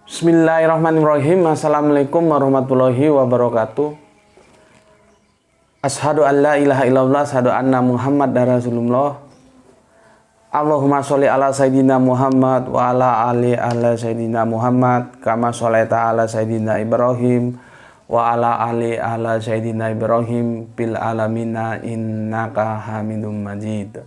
Bismillahirrahmanirrahim. Assalamualaikum warahmatullahi wabarakatuh. Asyhadu an la ilaha illallah, asyhadu anna Muhammad Rasulullah. Allahumma sholli ala sayyidina Muhammad wa ala ala sayyidina Muhammad kama sholaita ala sayyidina Ibrahim wa ala ala sayyidina Ibrahim bil alamina innaka Hamidum Majid.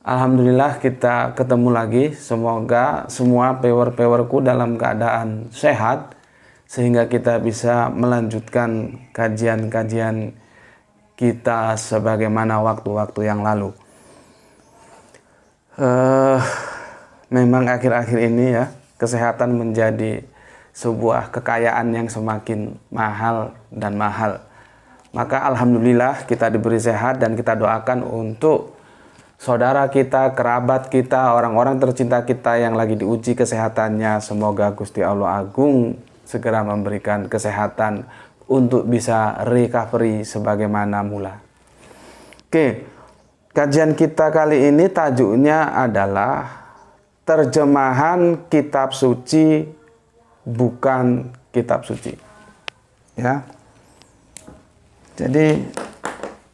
Alhamdulillah kita ketemu lagi. Semoga semua pewer-pewerku dalam keadaan sehat sehingga kita bisa melanjutkan kajian-kajian kita sebagaimana waktu-waktu yang lalu. Memang akhir-akhir ini ya, kesehatan menjadi sebuah kekayaan yang semakin mahal dan mahal. Maka alhamdulillah kita diberi sehat dan kita doakan untuk saudara kita, kerabat kita, orang-orang tercinta kita yang lagi diuji kesehatannya. Semoga Gusti Allah Agung segera memberikan kesehatan untuk bisa recovery sebagaimana mula. Oke, kajian kita kali ini tajuknya adalah terjemahan kitab suci bukan kitab suci. Ya. Jadi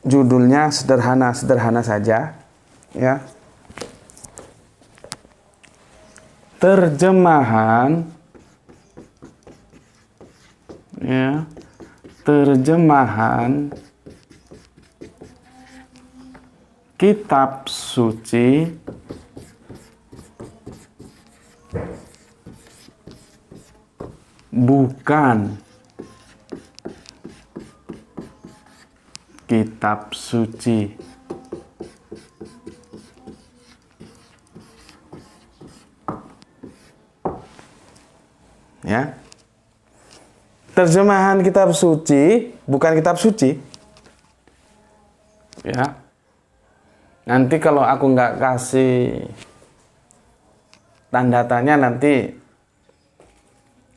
judulnya sederhana saja. Ya, terjemahan kitab suci bukan kitab suci. Ya, terjemahan kitab suci bukan kitab suci. Ya, nanti kalau aku nggak kasih tanda tanya nanti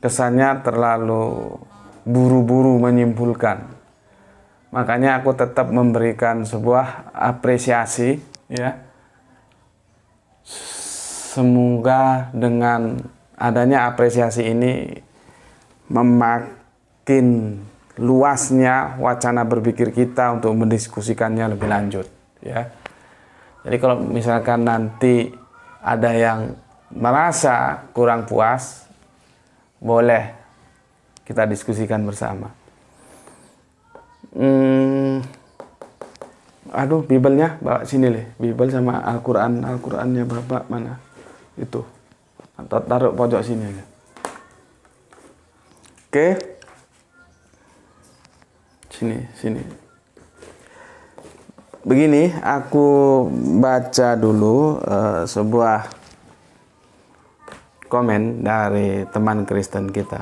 kesannya terlalu buru-buru menyimpulkan. Makanya aku tetap memberikan sebuah apresiasi. Ya, semoga dengan adanya apresiasi ini memakin luasnya wacana berpikir kita untuk mendiskusikannya lebih lanjut, ya. Jadi kalau misalkan nanti ada yang merasa kurang puas, boleh kita diskusikan bersama. Aduh, Bibelnya bawa sini deh. Bibel sama Al-Qur'annya Bapak mana? Itu. Atau taruh pojok sini aja. Oke. Sini. Begini, aku baca dulu sebuah komen dari teman Kristen kita.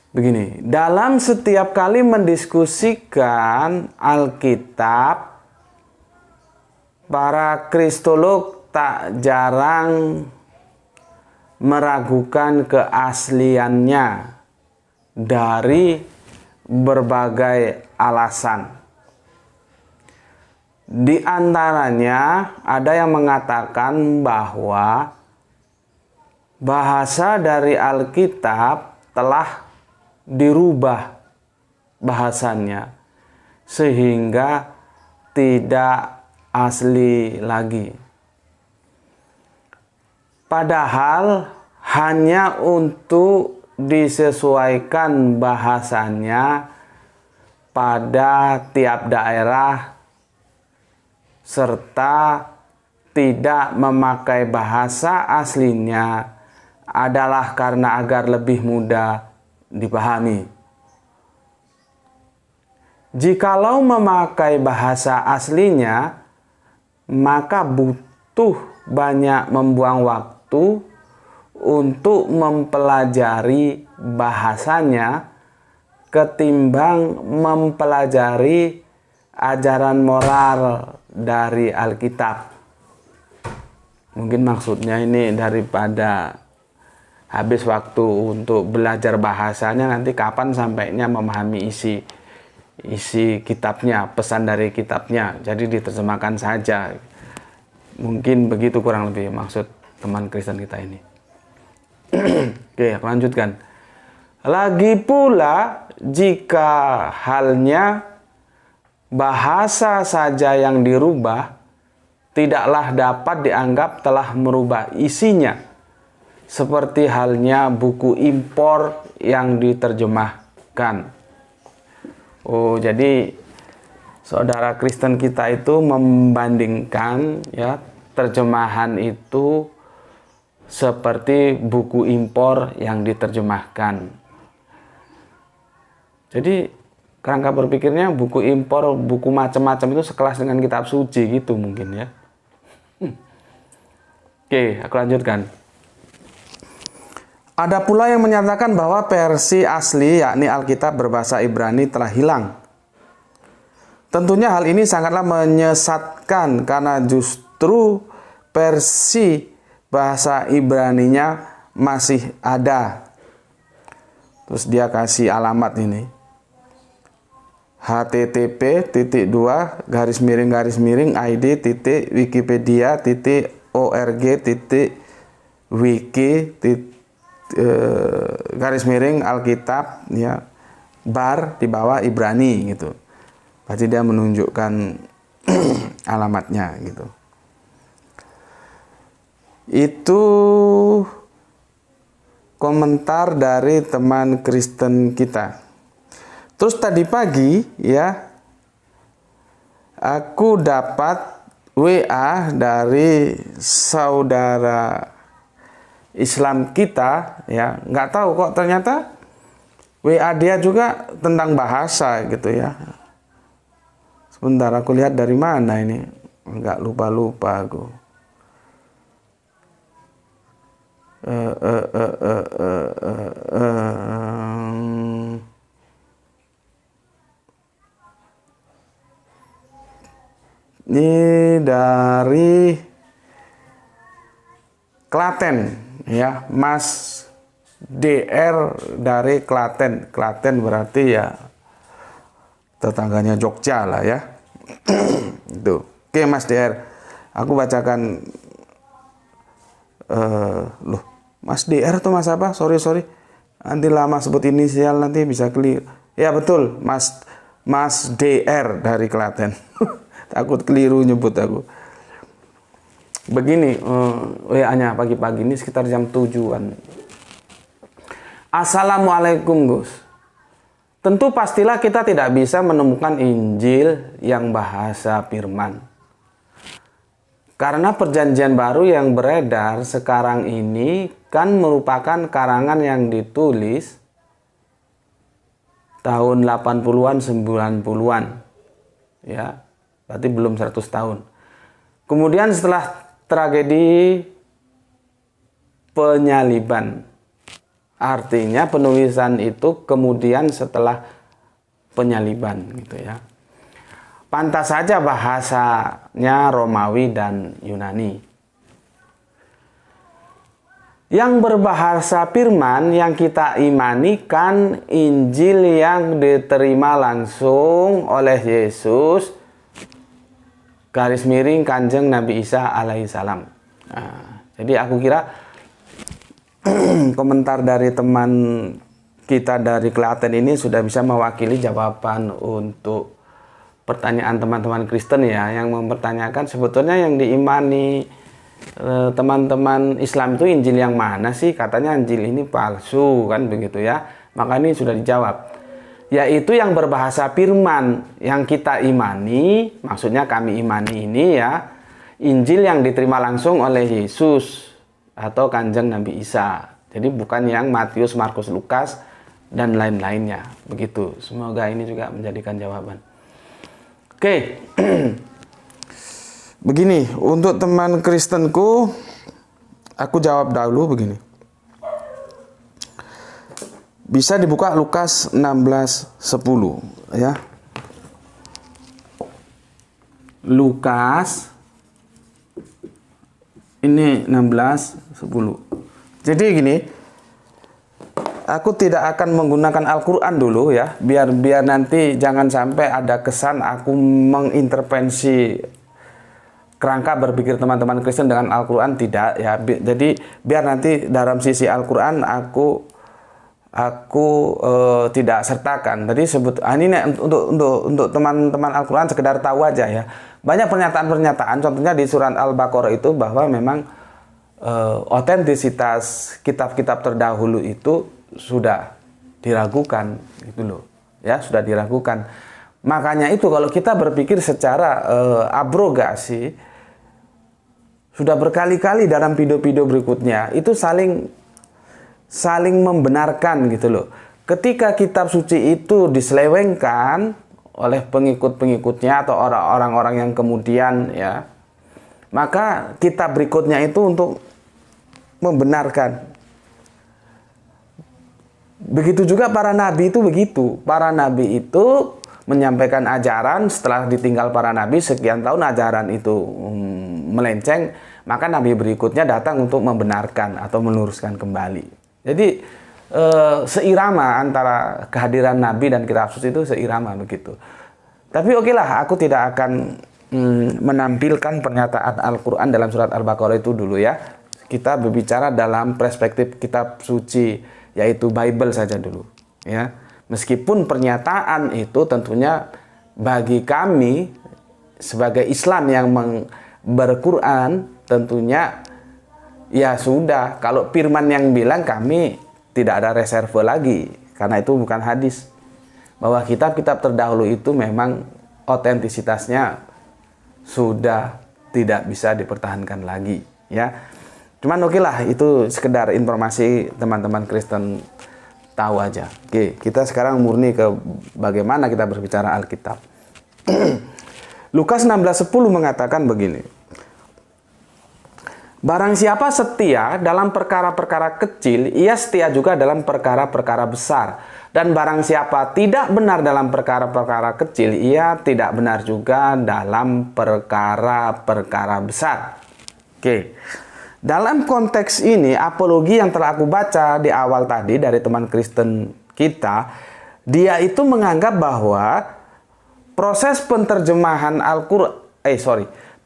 Begini, dalam setiap kali mendiskusikan Alkitab, para kristolog tak jarang meragukan keasliannya dari berbagai alasan. Di antaranya ada yang mengatakan bahwa bahasa dari Alkitab telah dirubah bahasannya sehingga tidak asli lagi. Padahal hanya untuk disesuaikan bahasanya pada tiap daerah serta tidak memakai bahasa aslinya adalah karena agar lebih mudah dipahami. Jikalau memakai bahasa aslinya, maka butuh banyak membuang waktu untuk mempelajari bahasanya ketimbang mempelajari ajaran moral dari Alkitab. Mungkin maksudnya ini daripada habis waktu untuk belajar bahasanya, nanti kapan sampainya memahami isi kitabnya, pesan dari kitabnya. Jadi diterjemahkan saja. Mungkin begitu kurang lebih maksud teman Kristen kita ini. Oke, aku lanjutkan. Lagi pula, jika halnya bahasa saja yang dirubah, tidaklah dapat dianggap telah merubah isinya, seperti halnya buku impor yang diterjemahkan. Oh, jadi saudara Kristen kita itu membandingkan ya terjemahan itu seperti buku impor yang diterjemahkan. Jadi kerangka berpikirnya buku impor, buku macam-macam itu sekelas dengan kitab suci gitu mungkin ya. Oke, aku lanjutkan. Ada pula yang menyatakan bahwa versi asli yakni Alkitab berbahasa Ibrani telah hilang. Tentunya hal ini sangatlah menyesatkan karena justru versi bahasa Ibraninya masih ada. Terus dia kasih alamat ini. http://id.id.wiki.alkitab ya bar di bawah Ibrani gitu. Berarti dia menunjukkan alamatnya gitu. Itu komentar dari teman Kristen kita. Terus tadi pagi ya, aku dapat WA dari saudara Islam kita ya, nggak tahu kok ternyata WA dia juga tentang bahasa gitu ya. Sebentar aku lihat dari mana ini, nggak lupa aku. Ini dari Klaten ya, Mas DR dari Klaten. Klaten berarti ya tetangganya Jogja lah ya. Itu. Oke Mas DR, aku bacakan. Loh, Mas DR tuh Mas apa? Sorry. Nanti lama sebut inisial nanti bisa keliru. Ya betul, Mas DR dari Klaten. Takut keliru nyebut aku. Begini, WA-nya pagi-pagi ini sekitar jam 7-an. Assalamualaikum Gus. Tentu pastilah kita tidak bisa menemukan Injil yang bahasa firman. Karena perjanjian baru yang beredar sekarang ini kan merupakan karangan yang ditulis tahun 80-an, 90-an. Ya, berarti belum 100 tahun. Kemudian setelah tragedi penyaliban, artinya penulisan itu kemudian setelah penyaliban gitu ya. Pantas saja bahasanya Romawi dan Yunani. Yang berbahasa firman yang kita imani kan Injil yang diterima langsung oleh Yesus _ Kanjeng Nabi Isa alaihissalam. Nah, jadi aku kira komentar dari teman kita dari Klaten ini sudah bisa mewakili jawaban untuk pertanyaan teman-teman Kristen ya, yang mempertanyakan sebetulnya yang diimani teman-teman Islam itu Injil yang mana sih? Katanya Injil ini palsu kan begitu ya. Maka ini sudah dijawab. Yaitu yang berbahasa firman yang kita imani, maksudnya kami imani ini ya, Injil yang diterima langsung oleh Yesus atau Kanjeng Nabi Isa. Jadi bukan yang Matius, Markus, Lukas dan lain-lainnya. Begitu. Semoga ini juga menjadikan jawaban. Oke. Begini, untuk teman Kristenku, aku jawab dahulu begini. Bisa dibuka Lukas 16:10 ya. Lukas ini 16:10. Jadi gini, aku tidak akan menggunakan Al-Qur'an dulu ya, biar nanti jangan sampai ada kesan aku mengintervensi kerangka berpikir teman-teman Kristen dengan Al-Quran, tidak ya. Jadi biar nanti dalam sisi Al-Quran aku tidak sertakan. Jadi ini untuk teman-teman Al-Quran sekedar tahu aja ya. Banyak pernyataan-pernyataan, contohnya di surat Al-Baqarah itu bahwa memang otentisitas kitab-kitab terdahulu itu sudah diragukan, gitu loh. Ya, sudah diragukan. Makanya itu kalau kita berpikir secara abrogasi, sudah berkali-kali dalam video-video berikutnya itu saling membenarkan gitu loh. Ketika kitab suci itu diselewengkan oleh pengikut-pengikutnya atau orang-orang yang kemudian ya, maka kitab berikutnya itu untuk membenarkan. Begitu juga para nabi itu begitu. Para nabi itu menyampaikan ajaran, setelah ditinggal para nabi sekian tahun ajaran itu melenceng, maka nabi berikutnya datang untuk membenarkan atau meluruskan kembali. Jadi seirama antara kehadiran Nabi dan kitab suci itu seirama begitu. Tapi oke lah, aku tidak akan menampilkan pernyataan Al-Quran dalam surat Al-Baqarah itu dulu ya. Kita berbicara dalam perspektif kitab suci, yaitu Bible saja dulu ya. Meskipun pernyataan itu tentunya bagi kami sebagai Islam yang berquran tentunya ya sudah, kalau firman yang bilang kami tidak ada reserve lagi, karena itu bukan hadis. Bahwa kitab-kitab terdahulu itu memang otentisitasnya sudah tidak bisa dipertahankan lagi, ya. Cuman oke lah, itu sekedar informasi teman-teman Kristen tahu aja. Oke, kita sekarang murni ke bagaimana kita berbicara Alkitab. Lukas 16:10 mengatakan begini. Barang siapa setia dalam perkara-perkara kecil, ia setia juga dalam perkara-perkara besar. Dan barang siapa tidak benar dalam perkara-perkara kecil, ia tidak benar juga dalam perkara-perkara besar. Oke. Dalam konteks ini, apologi yang telah aku baca di awal tadi dari teman Kristen kita, dia itu menganggap bahwa proses penerjemahan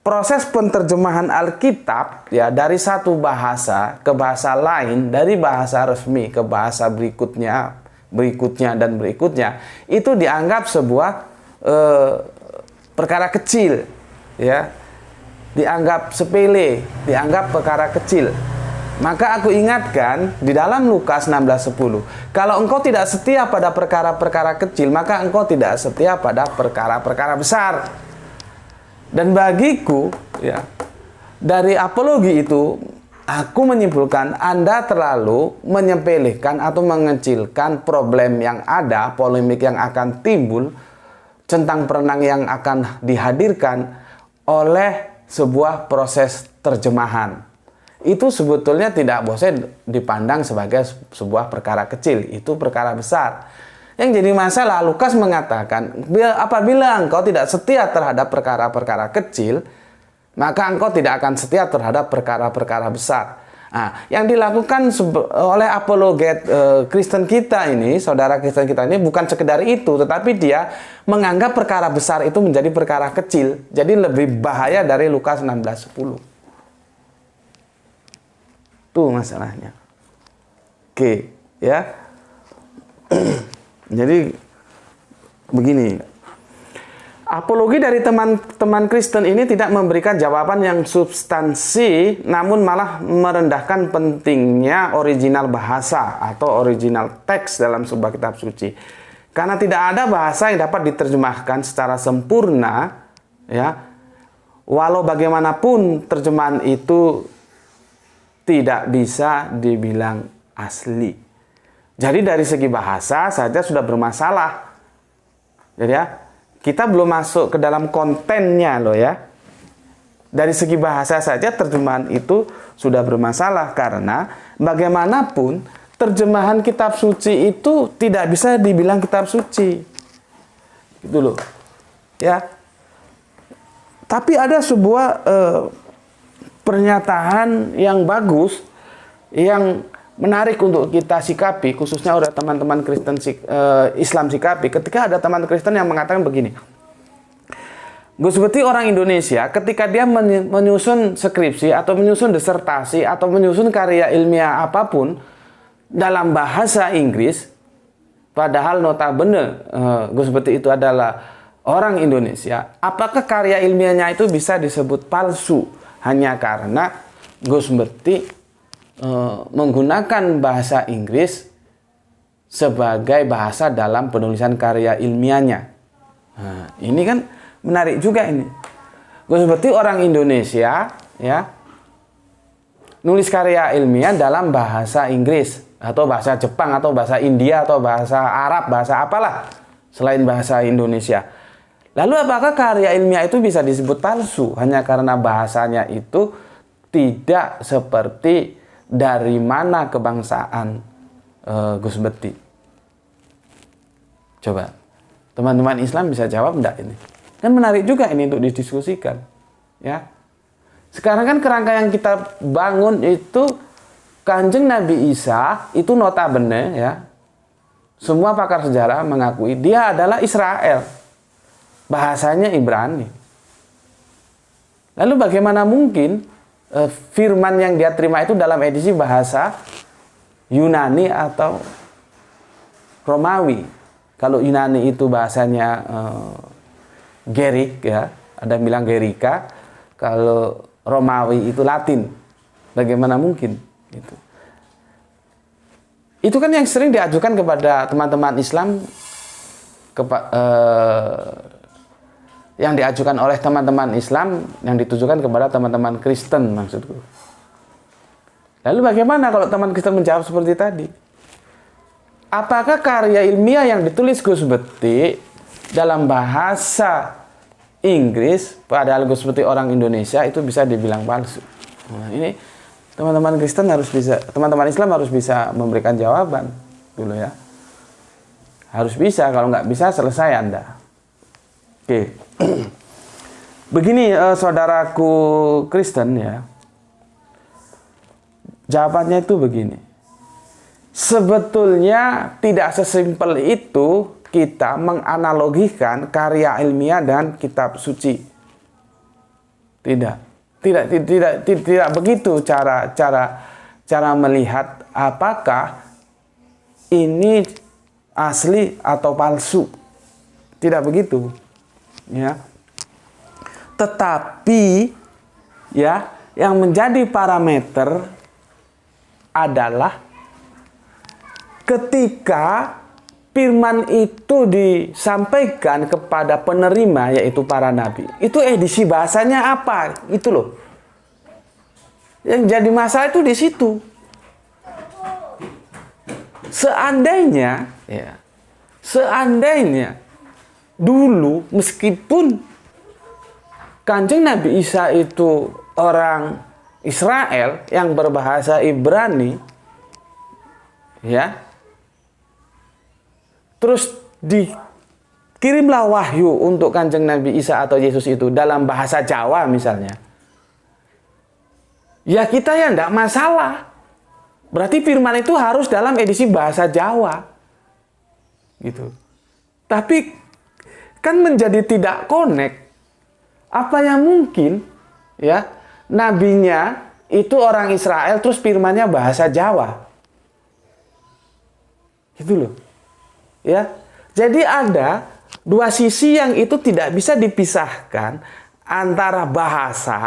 proses penerjemahan Alkitab ya dari satu bahasa ke bahasa lain, dari bahasa resmi ke bahasa berikutnya itu dianggap sebuah perkara kecil ya. Dianggap sepele, dianggap perkara kecil. Maka aku ingatkan di dalam Lukas 16:10, kalau engkau tidak setia pada perkara-perkara kecil, maka engkau tidak setia pada perkara-perkara besar. Dan bagiku ya, dari apologi itu aku menyimpulkan Anda terlalu menyepelekan atau mengecilkan problem yang ada, polemik yang akan timbul, centang perenang yang akan dihadirkan oleh sebuah proses terjemahan. Itu sebetulnya tidak boleh dipandang sebagai sebuah perkara kecil, itu perkara besar. Yang jadi masalah, Lukas mengatakan, apabila engkau tidak setia terhadap perkara-perkara kecil, maka engkau tidak akan setia terhadap perkara-perkara besar. Nah, yang dilakukan oleh apologet Kristen kita ini, saudara Kristen kita ini, bukan sekedar itu, tetapi dia menganggap perkara besar itu menjadi perkara kecil. Jadi lebih bahaya dari Lukas 16:10. Itu masalahnya. Oke, ya. Jadi begini, apologi dari teman-teman Kristen ini tidak memberikan jawaban yang substansi, namun malah merendahkan pentingnya original bahasa atau original teks dalam sebuah kitab suci. Karena tidak ada bahasa yang dapat diterjemahkan secara sempurna, ya. Walau bagaimanapun terjemahan itu tidak bisa dibilang asli. Jadi dari segi bahasa saja sudah bermasalah. Jadi ya, kita belum masuk ke dalam kontennya loh ya. Dari segi bahasa saja terjemahan itu sudah bermasalah, karena bagaimanapun terjemahan kitab suci itu tidak bisa dibilang kitab suci. Gitu loh. Ya. Tapi ada sebuah pernyataan yang bagus, yang menarik untuk kita sikapi, khususnya oleh teman-teman Kristen Islam sikapi, ketika ada teman Kristen yang mengatakan begini, Gus Beti orang Indonesia ketika dia menyusun skripsi atau menyusun disertasi atau menyusun karya ilmiah apapun dalam bahasa Inggris, padahal notabene Gus Beti itu adalah orang Indonesia, apakah karya ilmiahnya itu bisa disebut palsu hanya karena Gus Beti menggunakan bahasa Inggris sebagai bahasa dalam penulisan karya ilmiahnya? Nah, ini kan menarik juga ini. Gus Beti orang Indonesia, ya, nulis karya ilmiah dalam bahasa Inggris atau bahasa Jepang atau bahasa India atau bahasa Arab, bahasa apalah selain bahasa Indonesia. Lalu apakah karya ilmiah itu bisa disebut palsu hanya karena bahasanya itu tidak seperti dari mana kebangsaan Gus Beti? Coba teman-teman Islam bisa jawab enggak ini? Kan menarik juga ini untuk didiskusikan, ya. Sekarang kan kerangka yang kita bangun itu Kanjeng Nabi Isa itu notabene, ya, semua pakar sejarah mengakui dia adalah Israel, bahasanya Ibrani. Lalu bagaimana mungkin firman yang dia terima itu dalam edisi bahasa Yunani atau Romawi? Kalau Yunani itu bahasanya Gerik, ya, ada yang bilang Gerika. Kalau Romawi itu Latin. Bagaimana mungkin? Itu kan yang sering diajukan kepada teman-teman Islam, yang diajukan oleh teman-teman Islam yang ditujukan kepada teman-teman Kristen, maksudku. Lalu bagaimana kalau teman Kristen menjawab seperti tadi? Apakah karya ilmiah yang ditulis Gus Beti dalam bahasa Inggris, padahal Gus Beti orang Indonesia, itu bisa dibilang palsu? Nah, ini teman-teman Kristen harus bisa, teman-teman Islam harus bisa memberikan jawaban dulu, ya. Harus bisa, kalau nggak bisa selesai Anda. Oke. Begini, saudaraku Kristen, ya. Jawabannya itu begini. Sebetulnya tidak sesimpel itu kita menganalogikan karya ilmiah dan kitab suci. Tidak begitu cara melihat apakah ini asli atau palsu. Tidak begitu, ya. Tetapi, ya, yang menjadi parameter adalah ketika firman itu disampaikan kepada penerima, yaitu para nabi. Itu edisi bahasanya apa? Itu loh. Yang jadi masalah itu di situ. Seandainya, ya, seandainya dulu meskipun Kanjeng Nabi Isa itu orang Israel yang berbahasa Ibrani, ya, terus dikirimlah wahyu untuk Kanjeng Nabi Isa atau Yesus itu dalam bahasa Jawa misalnya. Ya kita ya enggak masalah. Berarti firman itu harus dalam edisi bahasa Jawa. Gitu. Tapi kan menjadi tidak connect. Apa yang mungkin, ya, nabinya itu orang Israel terus firmannya bahasa Jawa. Gitu loh. Ya, jadi ada dua sisi yang itu tidak bisa dipisahkan antara bahasa,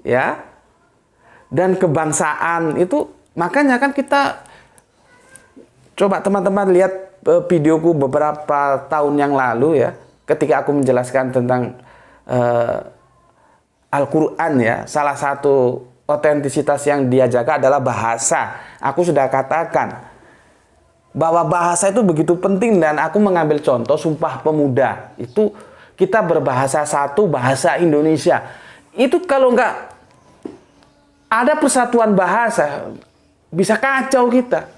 ya, dan kebangsaan itu. Makanya kan kita coba teman-teman lihat videoku beberapa tahun yang lalu, ya, ketika aku menjelaskan tentang Al-Quran, ya, salah satu otentisitas yang dia jaga adalah bahasa. Aku sudah katakan bahwa bahasa itu begitu penting, dan aku mengambil contoh Sumpah Pemuda. Itu kita berbahasa satu, bahasa Indonesia. Itu kalau nggak ada persatuan bahasa, bisa kacau kita.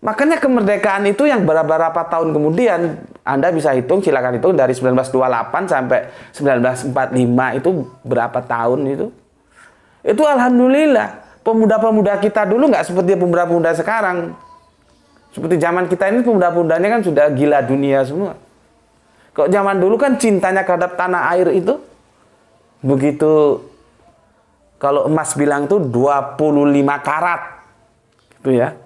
Makanya kemerdekaan itu yang beberapa tahun kemudian, Anda bisa hitung, silakan hitung dari 1928 sampai 1945 itu berapa tahun itu. Itu alhamdulillah, pemuda-pemuda kita dulu nggak seperti pemuda-pemuda sekarang. Seperti zaman kita ini pemuda-pemudanya kan sudah gila dunia semua. Kok zaman dulu kan cintanya terhadap tanah air itu begitu, kalau emas bilang tuh 25 karat gitu ya.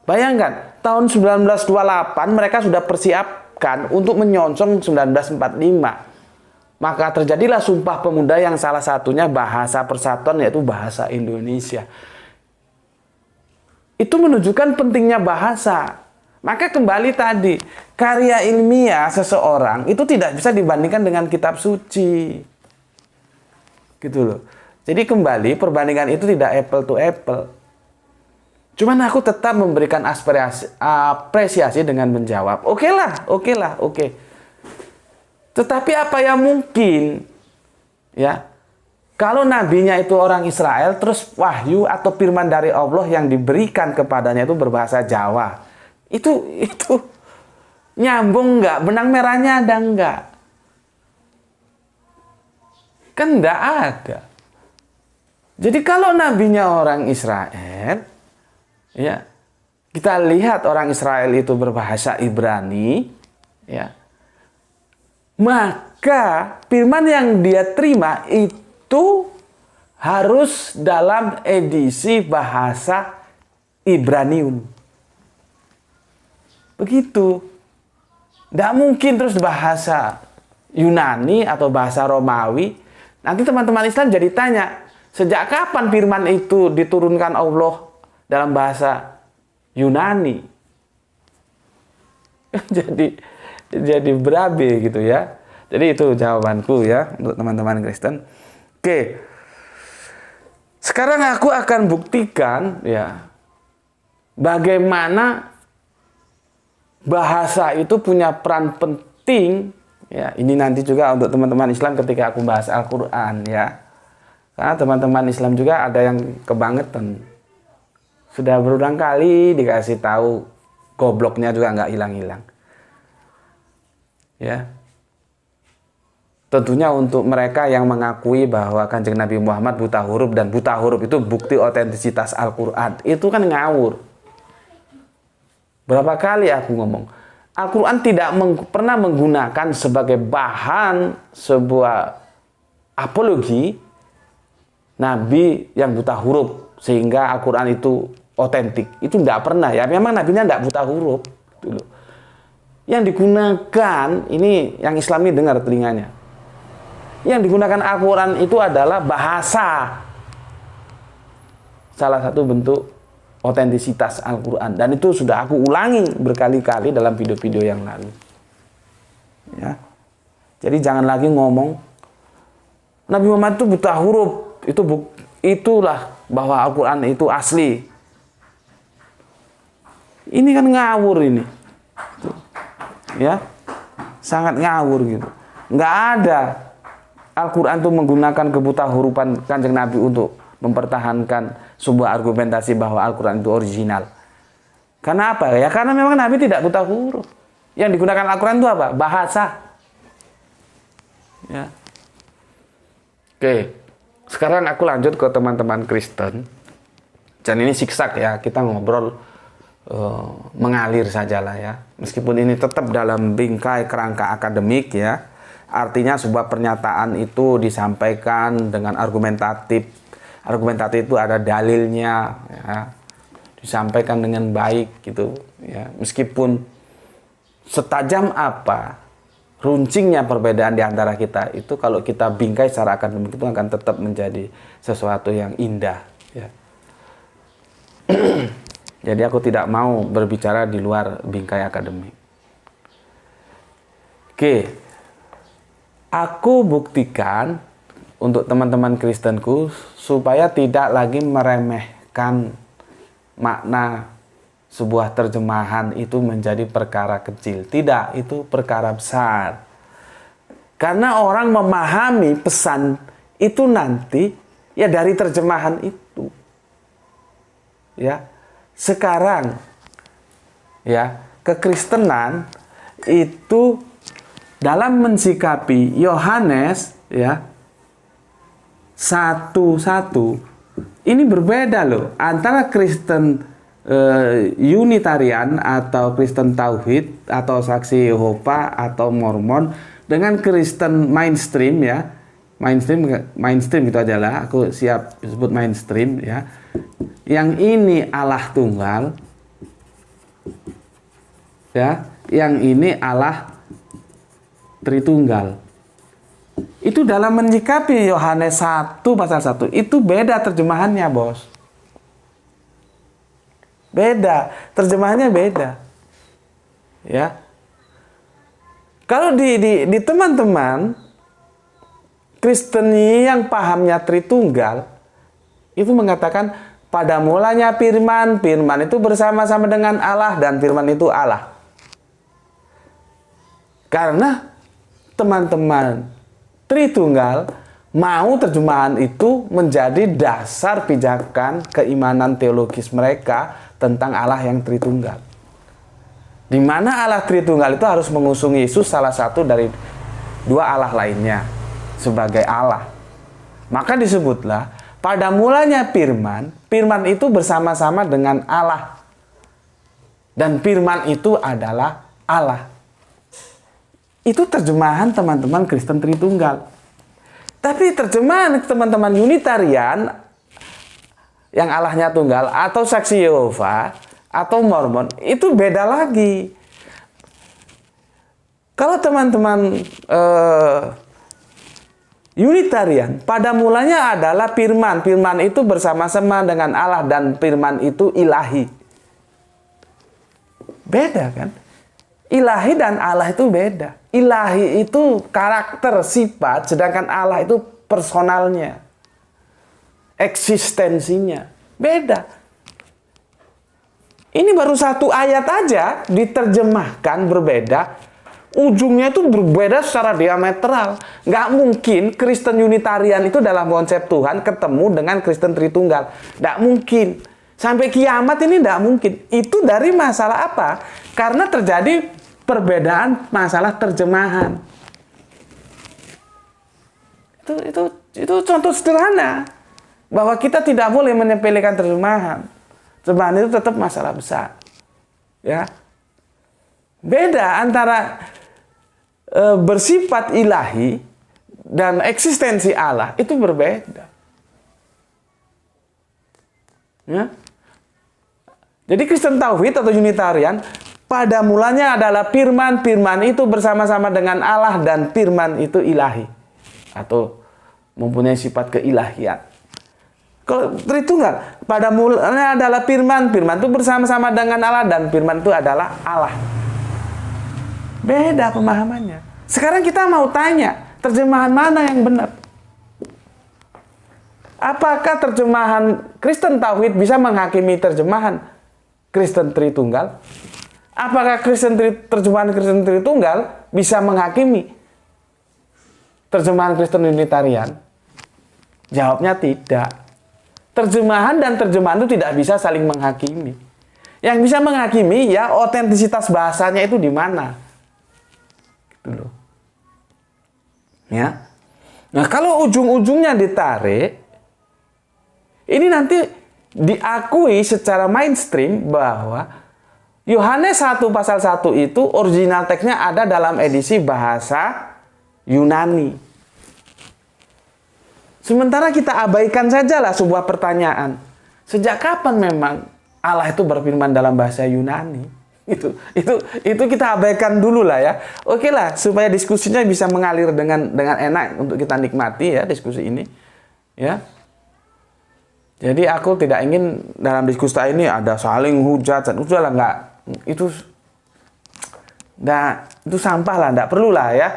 Bayangkan tahun 1928 mereka sudah persiapkan untuk menyongsong 1945. Maka terjadilah Sumpah Pemuda yang salah satunya bahasa persatuan, yaitu bahasa Indonesia. Itu menunjukkan pentingnya bahasa. Maka kembali tadi, karya ilmiah seseorang itu tidak bisa dibandingkan dengan kitab suci. Gitu loh. Jadi kembali, perbandingan itu tidak apple to apple. Cuman aku tetap memberikan apresiasi dengan menjawab, oke lah, oke. Tetapi apa yang mungkin, ya, kalau nabinya itu orang Israel, terus wahyu atau firman dari Allah yang diberikan kepadanya itu berbahasa Jawa, itu nyambung nggak? Benang merahnya ada nggak? Kan nggak ada. Jadi kalau nabinya orang Israel, ya, kita lihat orang Israel itu berbahasa Ibrani, ya, maka firman yang dia terima itu harus dalam edisi bahasa Ibranium. Begitu. Tidak mungkin terus bahasa Yunani atau bahasa Romawi. Nanti teman-teman Islam jadi tanya, sejak kapan firman itu diturunkan Allah dalam bahasa Yunani? Jadi berabe gitu ya. Jadi itu jawabanku ya untuk teman-teman Kristen. Oke. Sekarang aku akan buktikan ya bagaimana bahasa itu punya peran penting ya. Ini nanti juga untuk teman-teman Islam ketika aku bahas Al-Qur'an ya. Karena teman-teman Islam juga ada yang kebangetan. Sudah berulang kali dikasih tahu, gobloknya juga nggak hilang-hilang. Ya, tentunya untuk mereka yang mengakui bahwa Kanjeng Nabi Muhammad buta huruf dan buta huruf itu bukti otentisitas Al-Quran, itu kan ngawur. Berapa kali aku ngomong, Al-Quran tidak pernah menggunakan sebagai bahan sebuah apologi Nabi yang buta huruf sehingga Al-Quran itu otentik. Itu tidak pernah ya, memang Nabinya tidak buta huruf dulu. Yang digunakan, ini yang Islami dengar telinganya. Yang digunakan Al-Quran itu adalah bahasa. Salah satu bentuk otentisitas Al-Quran. Dan itu sudah aku ulangi berkali-kali dalam video-video yang lalu. Ya. Jadi jangan lagi ngomong, Nabi Muhammad itu buta huruf. Itulah bahwa Al-Quran itu asli. Ini kan ngawur ini. Ya, sangat ngawur gitu. Nggak ada Al-Quran itu menggunakan kebuta hurufan Kanjeng Nabi untuk mempertahankan sebuah argumentasi bahwa Al-Quran itu original. Karena apa? Ya karena memang Nabi tidak buta huruf. Yang digunakan Al-Quran itu apa? Bahasa. Ya. Oke, sekarang aku lanjut ke teman-teman Kristen. Dan ini siksak ya, kita ngobrol mengalir sajalah ya. Meskipun ini tetap dalam bingkai kerangka akademik ya. Artinya sebuah pernyataan itu disampaikan dengan argumentatif. Argumentatif itu ada dalilnya ya. Disampaikan dengan baik gitu ya. Meskipun setajam apa runcingnya perbedaan di antara kita itu, kalau kita bingkai secara akademik itu akan tetap menjadi sesuatu yang indah ya. Jadi aku tidak mau berbicara di luar bingkai akademik. Oke, aku buktikan untuk teman-teman Kristenku supaya tidak lagi meremehkan makna sebuah terjemahan itu menjadi perkara kecil. Tidak, itu perkara besar. Karena orang memahami pesan itu nanti ya dari terjemahan itu. Ya. Sekarang ya, kekristenan itu dalam mensikapi Yohanes ya 1:1 ini berbeda loh antara Kristen Unitarian atau Kristen Tauhid atau Saksi Yehova atau Mormon dengan Kristen mainstream ya, mainstream gitu aja lah, aku siap sebut mainstream ya, yang ini Allah tunggal ya, yang ini Allah Tritunggal. Itu dalam menyikapi Yohanes 1 pasal 1 itu beda terjemahannya, bos. Beda, terjemahannya beda. Ya. Kalau di teman-teman Kristen yang pahamnya Tritunggal itu mengatakan pada mulanya firman, firman itu bersama-sama dengan Allah dan firman itu Allah. Karena teman-teman Tritunggal mau terjemahan itu menjadi dasar pijakan keimanan teologis mereka tentang Allah yang Tritunggal. Di mana Allah Tritunggal itu harus mengusung Yesus salah satu dari dua Allah lainnya sebagai Allah. Maka disebutlah pada mulanya firman, firman itu bersama-sama dengan Allah. Dan firman itu adalah Allah. Itu terjemahan teman-teman Kristen Tritunggal. Tapi terjemahan teman-teman Unitarian yang Allahnya tunggal atau Saksi Yehova atau Mormon itu beda lagi. Kalau teman-teman Unitarian pada mulanya adalah firman, firman itu bersama-sama dengan Allah dan firman itu ilahi. Beda kan? Ilahi dan Allah itu beda. Ilahi itu karakter, sifat, sedangkan Allah itu personalnya, eksistensinya. Beda. Ini baru satu ayat aja diterjemahkan berbeda. Ujungnya itu berbeda secara diametral. Nggak mungkin Kristen Unitarian itu dalam konsep Tuhan ketemu dengan Kristen Tritunggal. Nggak mungkin. Sampai kiamat ini nggak mungkin. Itu dari masalah apa? Karena terjadi perbedaan masalah terjemahan. Itu contoh sederhana bahwa kita tidak boleh menyepelekan terjemahan. Terjemahan itu tetap masalah besar. Ya. Beda antara bersifat ilahi dan eksistensi Allah itu berbeda. Ya. Jadi Kristen Tauhid atau Unitarian pada mulanya adalah firman, firman itu bersama-sama dengan Allah dan firman itu ilahi atau mempunyai sifat keilahian. Kalau Tritunggal pada mulanya adalah firman, firman itu bersama-sama dengan Allah dan firman itu adalah Allah. Beda pemahamannya. Sekarang kita mau tanya, terjemahan mana yang benar? Apakah terjemahan Kristen Tauhid bisa menghakimi terjemahan Kristen Tritunggal? Apakah terjemahan Kristen Tritunggal bisa menghakimi terjemahan Kristen Unitarian? Jawabnya tidak. Terjemahan dan terjemahan itu tidak bisa saling menghakimi. Yang bisa menghakimi ya otentisitas bahasanya itu di mana. Gitu loh. Ya. Nah, kalau ujung-ujungnya ditarik, ini nanti diakui secara mainstream bahwa Yohanes 1 pasal 1 itu original teksnya ada dalam edisi bahasa Yunani. Sementara kita abaikan sajalah sebuah pertanyaan. Sejak kapan memang Allah itu berfirman dalam bahasa Yunani? Itu kita abaikan dulu lah ya. Oke lah, supaya diskusinya bisa mengalir dengan enak untuk kita nikmati ya diskusi ini. Ya. Jadi aku tidak ingin dalam diskusi ini ada saling hujat. Udahlah enggak. Itu sampah lah, enggak perlu lah ya.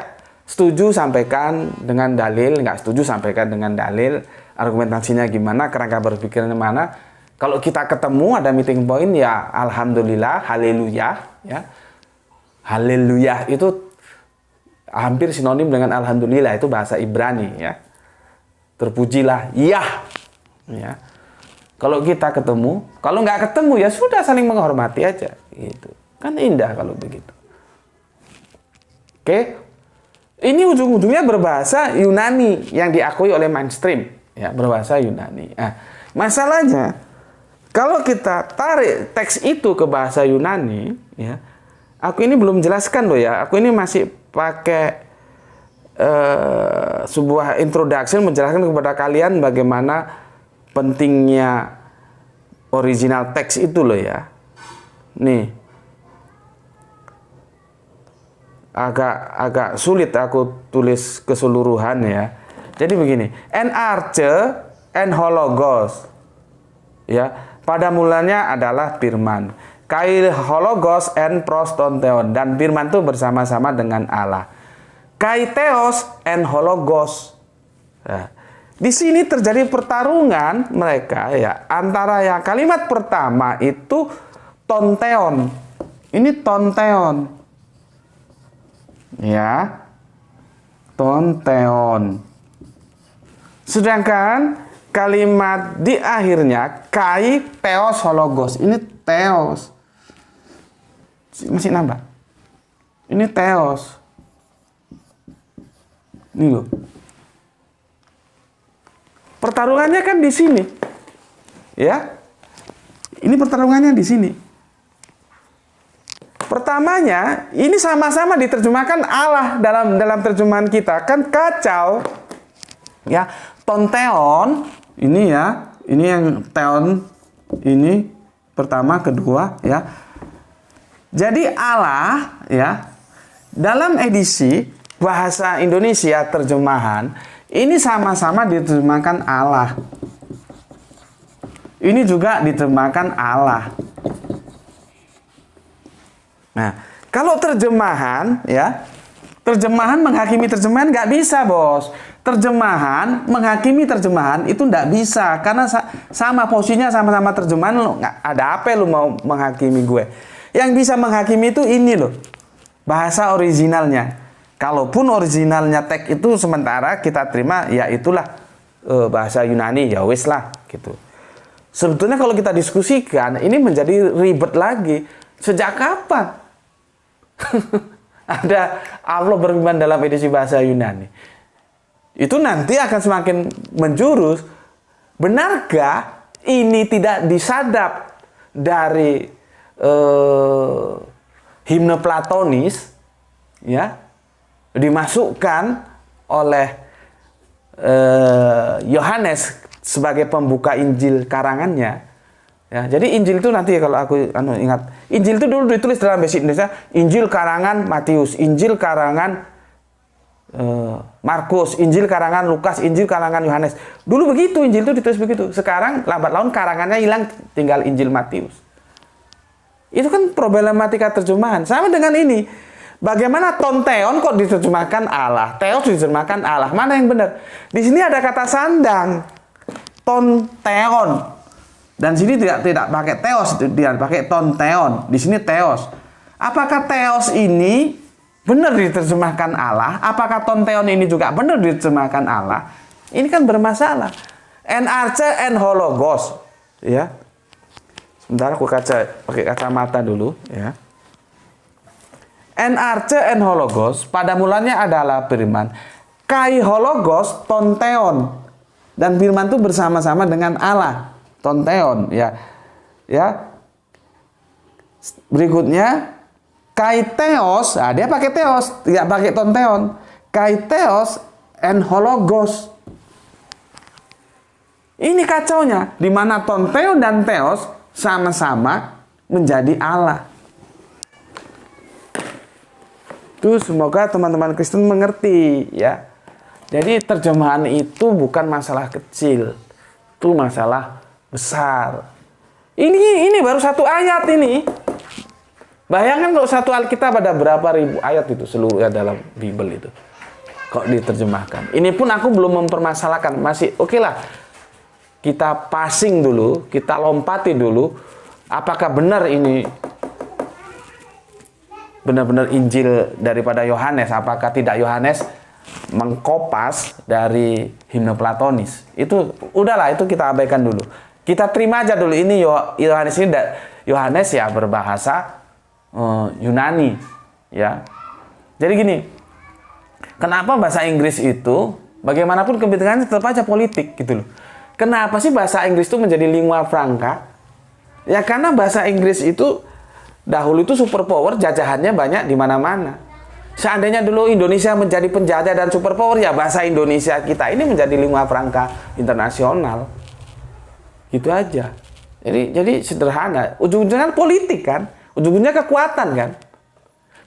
Setuju sampaikan dengan dalil, enggak setuju sampaikan dengan dalil, argumentasinya gimana, kerangka berpikirnya mana. Kalau kita ketemu ada meeting point ya alhamdulillah, haleluya ya. Haleluya itu hampir sinonim dengan alhamdulillah, itu bahasa Ibrani ya. Terpujilah Yah ya. Kalau kita ketemu, kalau nggak ketemu ya sudah saling menghormati aja, gitu. Kan indah kalau begitu. Oke, ini ujung-ujungnya berbahasa Yunani yang diakui oleh mainstream, ya berbahasa Yunani. Nah, masalahnya Kalau kita tarik teks itu ke bahasa Yunani, ya, aku ini belum jelaskan loh ya. Aku ini masih pakai sebuah introduction menjelaskan kepada kalian bagaimana pentingnya original teks itu loh ya. Nih, agak sulit aku tulis keseluruhan ya. Jadi begini, en arche, en hologos, ya. Pada mulanya adalah firman. Kai hologos en prostonteon. Dan firman itu bersama-sama dengan Allah. Kai theos en hologos. Nah, di sini terjadi pertarungan mereka ya. Antara yang kalimat pertama itu tonteon. Ini tonteon. Ya. Tonteon. Sedangkan kalimat di akhirnya kai theos hologos. Ini theos. Masih nambah. Ini theos. Ini loh. Pertarungannya kan di sini. Ya. Ini pertarungannya di sini. Pertamanya, ini sama-sama diterjemahkan Allah dalam terjemahan kita. Kan kacau. Ya, tonteon ini ya, ini yang teon ini pertama, kedua ya. Jadi Allah ya, dalam edisi bahasa Indonesia terjemahan ini sama-sama diterjemahkan Allah. Ini juga diterjemahkan Allah. Nah, kalau terjemahan ya, terjemahan menghakimi terjemahan nggak bisa, bos. Terjemahan menghakimi terjemahan itu nggak bisa karena sama posisinya, sama-sama terjemahan. Lo nggak ada apa lu mau menghakimi gue? Yang bisa menghakimi itu ini loh, bahasa originalnya. Kalaupun originalnya teks itu sementara kita terima, ya itulah bahasa Yunani, ya wis lah gitu. Sebetulnya kalau kita diskusikan ini menjadi ribet lagi. Sejak kapan ada Allah berfirman dalam edisi bahasa Yunani? Itu nanti akan semakin menjurus. Benarkah ini tidak disadap dari himne Platonis, ya, dimasukkan oleh Yohanes sebagai pembuka Injil karangannya? Ya, jadi Injil itu nanti kalau aku ingat, Injil itu dulu ditulis dalam bahasa Indonesia, Injil karangan Matius, Injil karangan Markus, Injil karangan Lukas, Injil karangan Yohanes. Dulu begitu, Injil itu ditulis begitu. Sekarang lambat laun karangannya hilang, tinggal Injil Matius. Itu kan problematika terjemahan. Sama dengan ini. Bagaimana tonteon kok diterjemahkan Allah, theos diterjemahkan Allah? Mana yang benar? Di sini ada kata sandang, tonteon. Dan sini tidak pakai theos, dia pakai tonteon. Di sini theos. Apakah theos ini benar diterjemahkan Allah? Apakah tonteon ini juga benar diterjemahkan Allah? Ini kan bermasalah. En arche en hologos, ya. Sebentar aku pakai kacamata dulu, ya. En arche en hologos, pada mulanya adalah firman. Kai hologos tonteon. Dan firman itu bersama-sama dengan Allah. Tonteon, ya. Ya. Berikutnya kai theos, nah dia pakai theos, tidak pakai tonteon. Kai theos en hologos. Ini kacaunya, di mana tonteon dan theos sama-sama menjadi Allah. Itu semoga teman-teman Kristen mengerti, ya. Jadi terjemahan itu bukan masalah kecil, itu masalah besar. Ini baru satu ayat ini. Bayangkan kalau satu Alkitab ada berapa ribu ayat itu seluruhnya dalam Bible itu. Kok diterjemahkan. Ini pun aku belum mempermasalahkan. Masih oke lah. Kita passing dulu. Kita lompati dulu. Apakah benar ini benar-benar Injil daripada Yohanes? Apakah tidak Yohanes mengkopas dari himne Platonis? Itu udahlah, itu kita abaikan dulu. Kita terima aja dulu. Ini Yohanes ini, Yohanes ya berbahasa Yunani, ya. Jadi gini, kenapa bahasa Inggris itu bagaimanapun kepentingannya tetap aja politik gitu loh. Kenapa sih bahasa Inggris itu menjadi lingua franca? Ya karena bahasa Inggris itu dahulu itu superpower, jajahannya banyak di mana-mana. Seandainya dulu Indonesia menjadi penjajah dan superpower, ya bahasa Indonesia kita ini menjadi lingua franca internasional. Gitu aja. Jadi sederhana. Ujung-ujungnya politik kan, ujung-ujungnya kekuatan kan.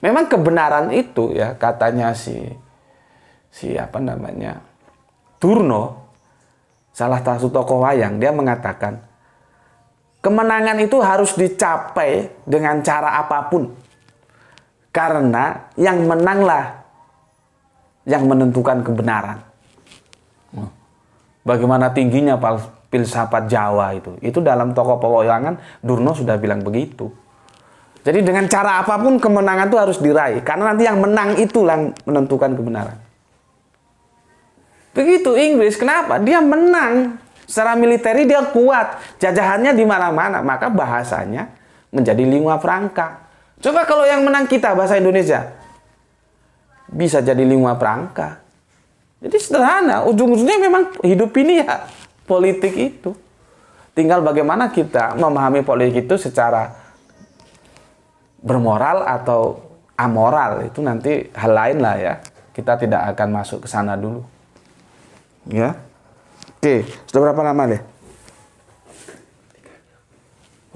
Memang kebenaran itu ya katanya si apa namanya Durno, salah satu tokoh wayang, dia mengatakan kemenangan itu harus dicapai dengan cara apapun. Karena yang menanglah yang menentukan kebenaran. Bagaimana tingginya filsafat Jawa itu. Itu dalam tokoh pewayangan Durno sudah bilang begitu. Jadi dengan cara apapun kemenangan itu harus diraih. Karena nanti yang menang itulah yang menentukan kebenaran. Begitu Inggris, kenapa? Dia menang. Secara militer dia kuat. Jajahannya di mana-mana. Maka bahasanya menjadi lingua franca. Coba kalau yang menang kita bahasa Indonesia. Bisa jadi lingua franca. Jadi sederhana. Ujung-ujungnya memang hidup ini ya politik itu. Tinggal bagaimana kita memahami politik itu secara bermoral atau amoral. Itu nanti hal lain lah ya. Kita tidak akan masuk ke sana dulu. Ya. Oke, sudah berapa lama deh?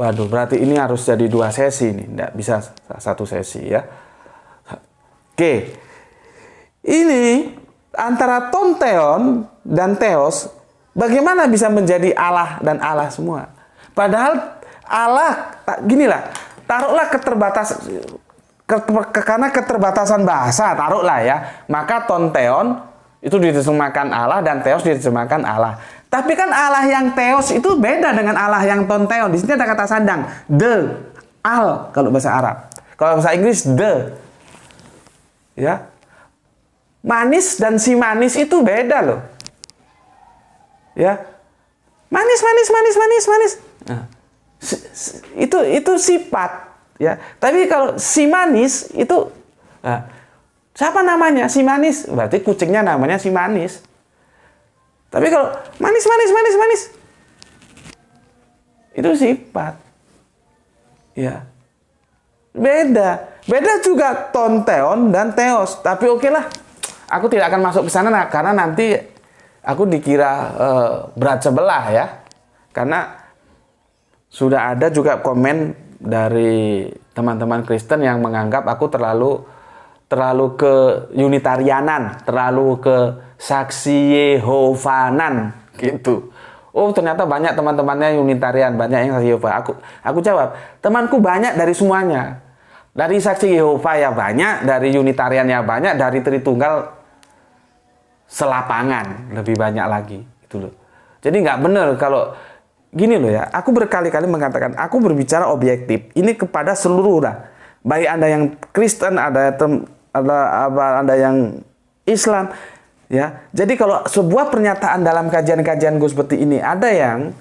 Waduh, berarti ini harus jadi 2 sesi nih, tidak bisa 1 sesi ya. Oke, ini antara Tonteon dan Theos, bagaimana bisa menjadi Allah dan Allah semua? Padahal Allah, ginilah, taruhlah karena keterbatasan bahasa, taruhlah ya, maka Tonteon itu diterjemahkan Allah dan Theos diterjemahkan Allah. Tapi kan Allah yang Theos itu beda dengan Allah yang Tonteon. Di sini ada kata sandang, the, al kalau bahasa Arab. Kalau bahasa Inggris the. Ya. Manis dan si manis itu beda loh. Ya. Manis. Nah, itu sifat, ya. Tapi kalau si manis itu siapa namanya? Si manis. Berarti kucingnya namanya si manis. Tapi kalau manis. Itu sifat. Ya. Beda juga Tonteon dan Theos. Tapi oke lah. Aku tidak akan masuk ke sana karena nanti aku dikira berat sebelah ya. Karena sudah ada juga komen dari teman-teman Kristen yang menganggap aku terlalu ke Unitarianan, terlalu ke saksi Yehovanan gitu. Oh, ternyata banyak teman-temannya Unitarian, banyak yang saksi Yehova. Aku jawab, temanku banyak dari semuanya. Dari saksi Yehova ya banyak, dari Unitarian ya banyak, dari Tritunggal selapangan lebih banyak lagi gitu loh. Jadi nggak benar kalau gini loh ya, aku berkali-kali mengatakan aku berbicara objektif. Ini kepada seluruh lah. Baik Anda yang Kristen, ada yang Islam, ya. Jadi kalau sebuah pernyataan dalam kajian-kajian gue seperti ini ada yang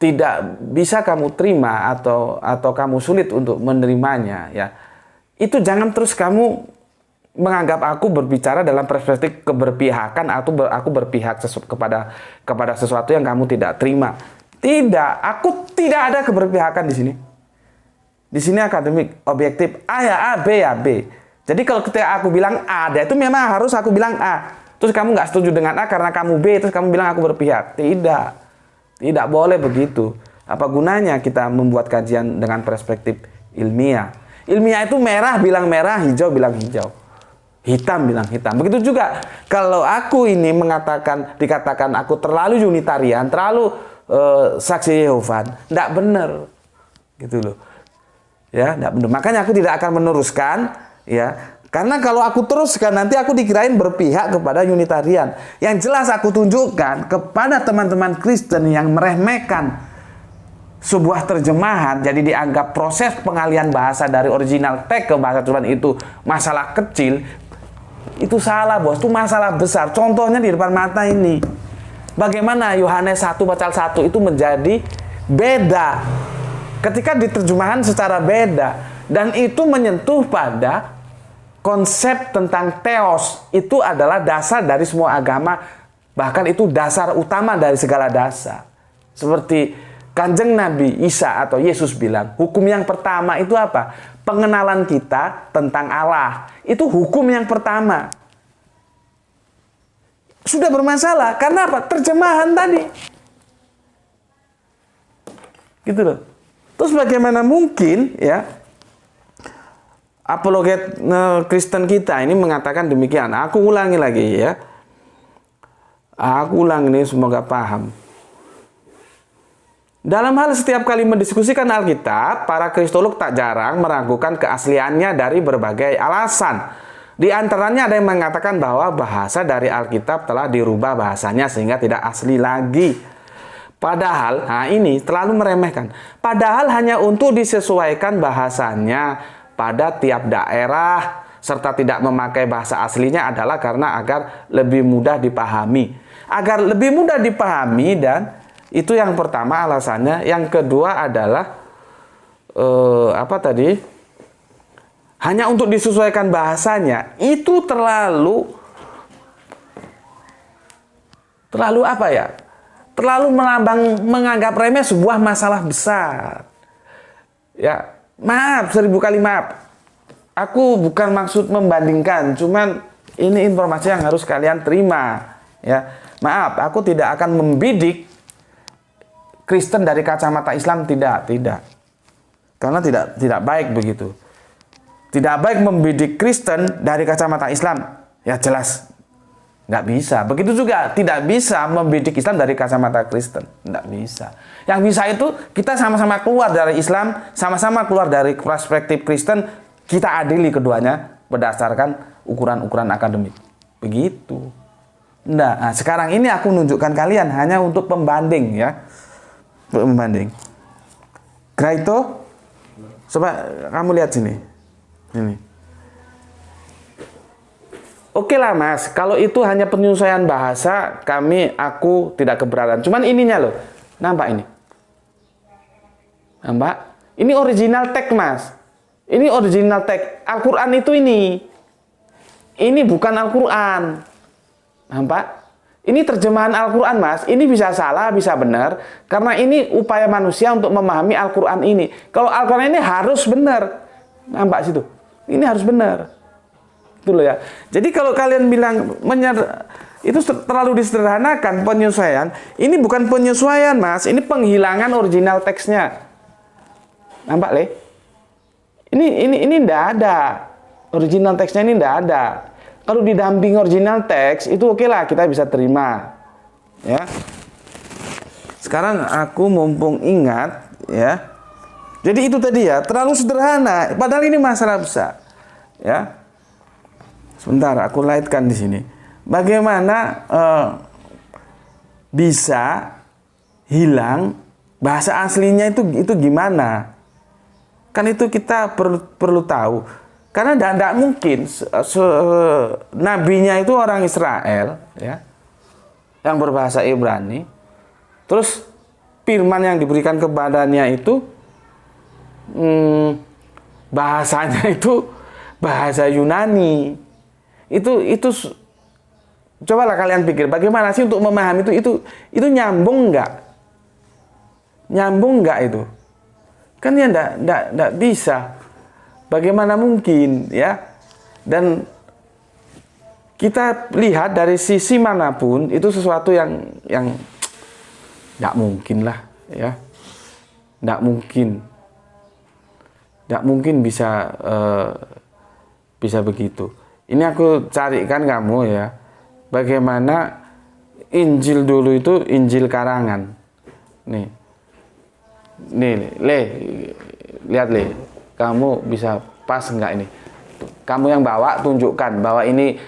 tidak bisa kamu terima atau kamu sulit untuk menerimanya, ya. Itu jangan terus kamu menganggap aku berbicara dalam perspektif keberpihakan atau aku berpihak kepada sesuatu yang kamu tidak terima. Tidak, aku tidak ada keberpihakan di sini. Di sini akademik, objektif, A ya A, B ya B. Jadi kalau ketika aku bilang A, itu memang harus aku bilang A. Terus kamu nggak setuju dengan A karena kamu B, terus kamu bilang aku berpihak. Tidak boleh begitu. Apa gunanya kita membuat kajian dengan perspektif ilmiah? Ilmiah itu merah bilang merah, hijau bilang hijau. Hitam bilang hitam. Begitu juga kalau aku ini dikatakan aku terlalu Unitarian, terlalu saksi Yehova, tidak benar. Gitu loh. Ya, tidak benar. Makanya aku tidak akan meneruskan, ya. Karena kalau aku teruskan nanti aku dikirain berpihak kepada Unitarian. Yang jelas aku tunjukkan kepada teman-teman Kristen yang meremehkan sebuah terjemahan, jadi dianggap proses pengalian bahasa dari original teks ke bahasa Tuhan itu masalah kecil. Itu salah, bos. Itu masalah besar. Contohnya di depan mata ini. Bagaimana Yohanes 1 pasal 1 itu menjadi beda ketika diterjemahan secara beda, dan itu menyentuh pada konsep tentang theos. Itu adalah dasar dari semua agama, bahkan itu dasar utama dari segala dasar. Seperti Kanjeng Nabi Isa atau Yesus bilang, hukum yang pertama itu apa? Pengenalan kita tentang Allah. Itu hukum yang pertama. Sudah bermasalah. Karena apa? Terjemahan tadi. Gitu loh. Terus bagaimana mungkin ya apologet Kristen kita ini mengatakan demikian. Aku ulangi lagi ya. Aku ulangi ini semoga paham. Dalam hal setiap kali mendiskusikan Alkitab, para kristolog tak jarang meragukan keasliannya dari berbagai alasan. Di antaranya ada yang mengatakan bahwa bahasa dari Alkitab telah dirubah bahasanya sehingga tidak asli lagi. Padahal, nah ini terlalu meremehkan. Padahal hanya untuk disesuaikan bahasanya pada tiap daerah, serta tidak memakai bahasa aslinya adalah karena agar lebih mudah dipahami. Agar lebih mudah dipahami dan itu yang pertama alasannya. Yang kedua adalah apa tadi? Hanya untuk disesuaikan bahasanya. Itu terlalu apa ya? Terlalu menganggap remeh sebuah masalah besar. Ya, maaf, 1000 kali maaf. Aku bukan maksud membandingkan, cuman ini informasi yang harus kalian terima. Ya, maaf, aku tidak akan membidik Kristen dari kacamata Islam, tidak. Karena tidak baik begitu. Tidak baik membidik Kristen dari kacamata Islam. Ya jelas, nggak bisa. Begitu juga tidak bisa membidik Islam dari kacamata Kristen. Nggak bisa. Yang bisa itu kita sama-sama keluar dari Islam, sama-sama keluar dari perspektif Kristen, kita adili keduanya berdasarkan ukuran-ukuran akademik. Begitu. Nah, sekarang ini aku menunjukkan kalian hanya untuk pembanding ya. Membanding. Graito, coba kamu lihat sini. Ini. Oke lah Mas, kalau itu hanya penyesuaian bahasa, aku tidak keberatan. Cuman ininya loh, nampak ini. Nampak? Ini original text Mas. Ini original text. Al-Quran itu ini. Ini bukan Al-Quran. Nampak? Ini terjemahan Al-Quran Mas, ini bisa salah, bisa benar, karena ini upaya manusia untuk memahami Al-Quran ini. Kalau Al-Quran ini harus benar, nampak situ, ini harus benar. Itu loh ya. Jadi kalau kalian bilang itu terlalu disederhanakan penyesuaian, ini bukan penyesuaian Mas, ini penghilangan original teksnya. Nampak Le? Ini tidak ada, original teksnya ini tidak ada. Kalau didamping original teks itu oke lah, kita bisa terima ya. Sekarang aku mumpung ingat ya. Jadi itu tadi ya, terlalu sederhana padahal ini masalah besar ya. Sebentar aku laitkan di sini. Bagaimana bisa hilang bahasa aslinya itu gimana? Kan itu kita perlu tahu. Karena tidak mungkin nabinya itu orang Israel ya, yang berbahasa Ibrani, terus firman yang diberikan kepadanya itu bahasanya itu bahasa Yunani. Itu cobalah kalian pikir bagaimana sih untuk memahami itu nyambung nggak? Nyambung nggak itu? Kan ya enggak bisa. Bagaimana mungkin ya? Dan kita lihat dari sisi manapun itu sesuatu yang enggak mungkin lah ya. Enggak mungkin bisa begitu. Ini aku carikan kamu ya. Bagaimana Injil dulu itu Injil karangan. Nih, lihat kamu bisa pas enggak ini? Kamu yang bawa tunjukkan bahwa ini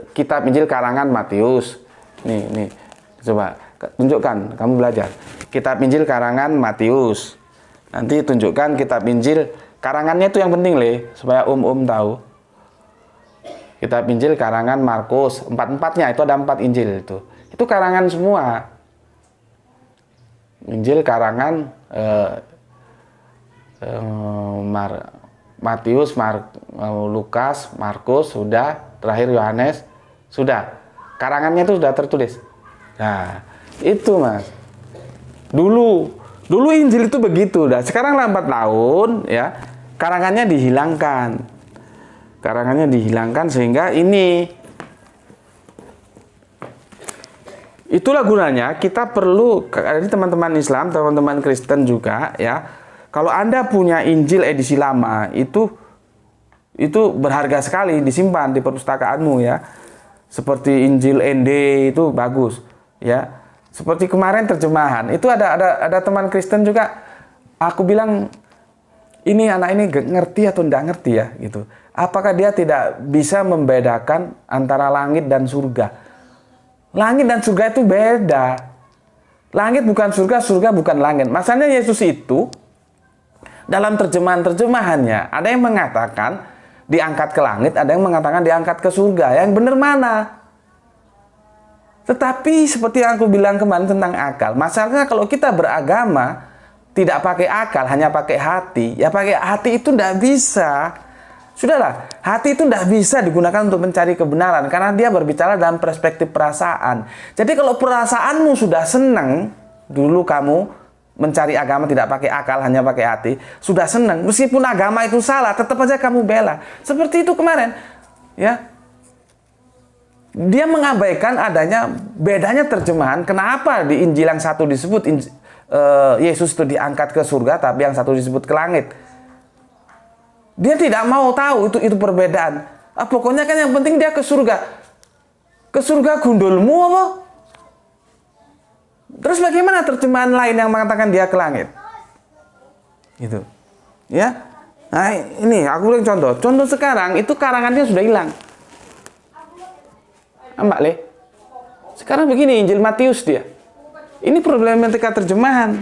kitab Injil karangan Matius. Nih, coba tunjukkan. Kamu belajar kitab Injil karangan Matius. Nanti tunjukkan kitab Injil karangannya itu yang penting supaya tahu. Kitab Injil karangan Markus, 4-4-nya itu ada 4 Injil itu. Itu karangan semua. Injil karangan Matius, Lukas, Markus, sudah, terakhir Yohanes, sudah. Karangannya itu sudah tertulis. Nah, itu Mas. Dulu Injil itu begitu. Dah sekarang lambat laun ya, karangannya dihilangkan. Karangannya dihilangkan sehingga ini, itulah gunanya kita perlu, dari teman-teman Islam, teman-teman Kristen juga ya. Kalau Anda punya Injil edisi lama, itu berharga sekali, disimpan di perpustakaanmu ya. Seperti Injil ND itu bagus ya. Seperti kemarin terjemahan, itu ada teman Kristen juga, aku bilang, ini anak ini ngerti atau enggak ngerti ya gitu. Apakah dia tidak bisa membedakan antara langit dan surga? Langit dan surga itu beda. Langit bukan surga, surga bukan langit. Masalahnya Yesus itu dalam terjemahan-terjemahannya ada yang mengatakan diangkat ke langit, ada yang mengatakan diangkat ke surga. Yang benar mana? Tetapi seperti yang aku bilang kemarin tentang akal, masalahnya kalau kita beragama tidak pakai akal, hanya pakai hati, ya pakai hati itu tidak bisa. Sudahlah, hati itu tidak bisa digunakan untuk mencari kebenaran, karena dia berbicara dalam perspektif perasaan. Jadi kalau perasaanmu sudah senang, dulu kamu mencari agama tidak pakai akal, hanya pakai hati, sudah senang, meskipun agama itu salah, tetap aja kamu bela. Seperti itu kemarin, ya. Dia mengabaikan adanya bedanya terjemahan. Kenapa di Injil yang satu disebut Yesus itu diangkat ke surga, tapi yang satu disebut ke langit? Dia tidak mau tahu itu perbedaan. Pokoknya kan yang penting dia ke surga. Ke surga gundulmu apa? Terus bagaimana terjemahan lain yang mengatakan dia ke langit? Gitu. Ya. Nah, ini aku beri contoh. Contoh sekarang itu karangannya sudah hilang. Mbak Le, sekarang begini Injil Matius dia. Ini problematika terjemahan.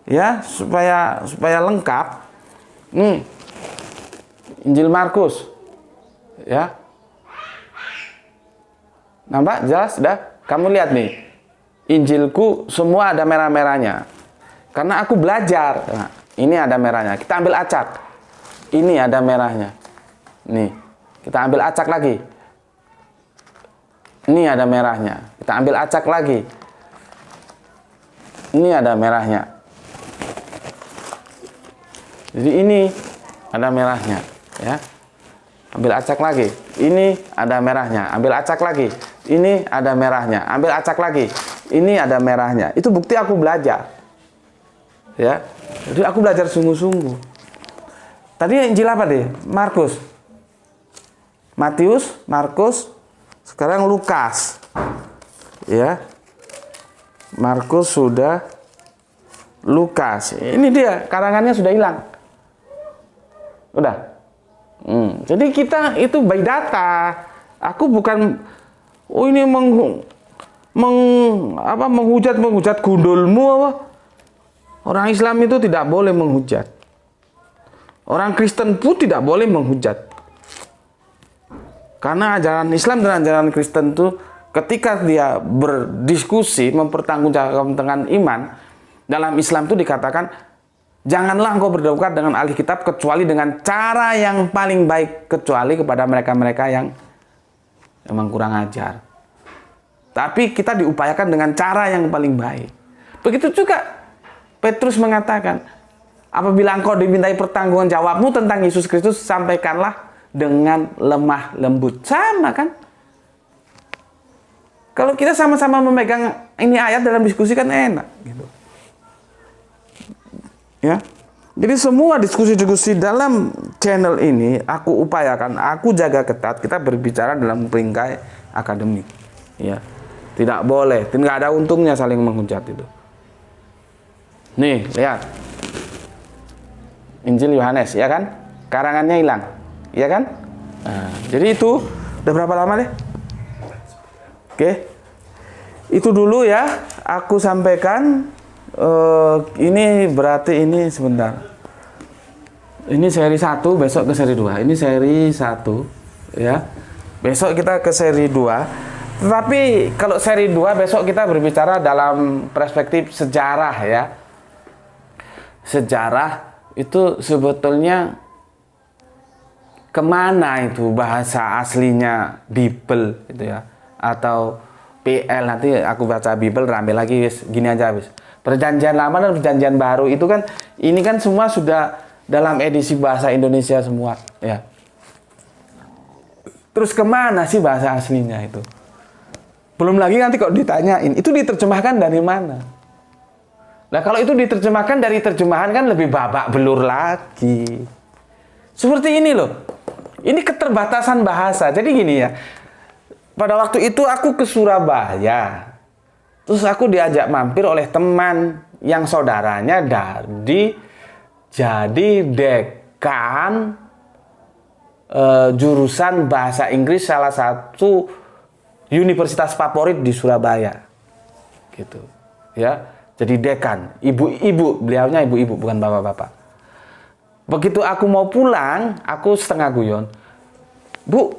Ya, supaya lengkap. Injil Markus. Ya. Nampak jelas dah? Kamu lihat nih. Injilku semua ada merah-merahnya. Karena aku belajar. Nah, ini ada merahnya. Kita ambil acak. Ini ada merahnya. Nih, kita ambil acak lagi. Ini ada merahnya. Kita ambil acak lagi. Ini ada merahnya. Jadi ini ada merahnya, ya. Ambil acak lagi. Ini ada merahnya. Ambil acak lagi. Ini ada merahnya. Ambil acak lagi. Ini ada merahnya. Itu bukti aku belajar. Ya. Jadi aku belajar sungguh-sungguh. Tadi Injil apa deh? Markus. Matius, Markus, sekarang Lukas, ya. Markus sudah, Lukas. Ini dia, karangannya sudah hilang. Udah. Jadi kita itu by data. Aku bukan, ini menghujat gundulmu apa? Orang Islam itu tidak boleh menghujat. Orang Kristen pun tidak boleh menghujat. Karena ajaran Islam dan ajaran Kristen itu ketika dia berdiskusi mempertanggungjawabkan dengan iman, dalam Islam itu dikatakan janganlah engkau berdebat dengan ahli kitab kecuali dengan cara yang paling baik, kecuali kepada mereka-mereka yang memang kurang ajar. Tapi kita diupayakan dengan cara yang paling baik. Begitu juga Petrus mengatakan, apabila engkau dimintai pertanggungan jawabmu tentang Yesus Kristus, sampaikanlah dengan lemah lembut. Sama kan? Kalau kita sama-sama memegang ini ayat dalam diskusi kan enak gitu. Ya. Jadi semua diskusi-diskusi dalam channel ini aku upayakan, aku jaga ketat, kita berbicara dalam peringkai akademik. Ya. Tidak boleh, tidak ada untungnya saling menghujat itu. Nih, lihat. Injil Yohanes, ya kan? Karangannya hilang. Ya kan? Nah, jadi itu udah berapa lama deh? Oke. Itu dulu ya aku sampaikan. Ini berarti ini sebentar. Ini seri 1, besok ke seri 2. Ini seri 1 ya. Besok kita ke seri 2. Tetapi kalau seri 2 besok kita berbicara dalam perspektif sejarah ya. Sejarah itu sebetulnya kemana itu bahasa aslinya Bible gitu ya, atau PL, nanti aku baca Bible ramai lagi, gini aja habis Perjanjian lama dan perjanjian baru itu kan, ini kan semua sudah dalam edisi bahasa Indonesia semua, ya. Terus kemana sih bahasa aslinya itu? Belum lagi nanti kok ditanyain, itu diterjemahkan dari mana? Nah kalau itu diterjemahkan dari terjemahan kan lebih babak belur lagi. Seperti ini loh. Ini keterbatasan bahasa. Jadi gini ya. Pada waktu itu aku ke Surabaya. Terus aku diajak mampir oleh teman yang saudaranya jadi dekan jurusan bahasa Inggris salah satu universitas favorit di Surabaya. Gitu. Ya. Jadi dekan, ibu-ibu, beliaunya ibu-ibu bukan bapak-bapak. Begitu aku mau pulang, aku setengah guyon. Bu,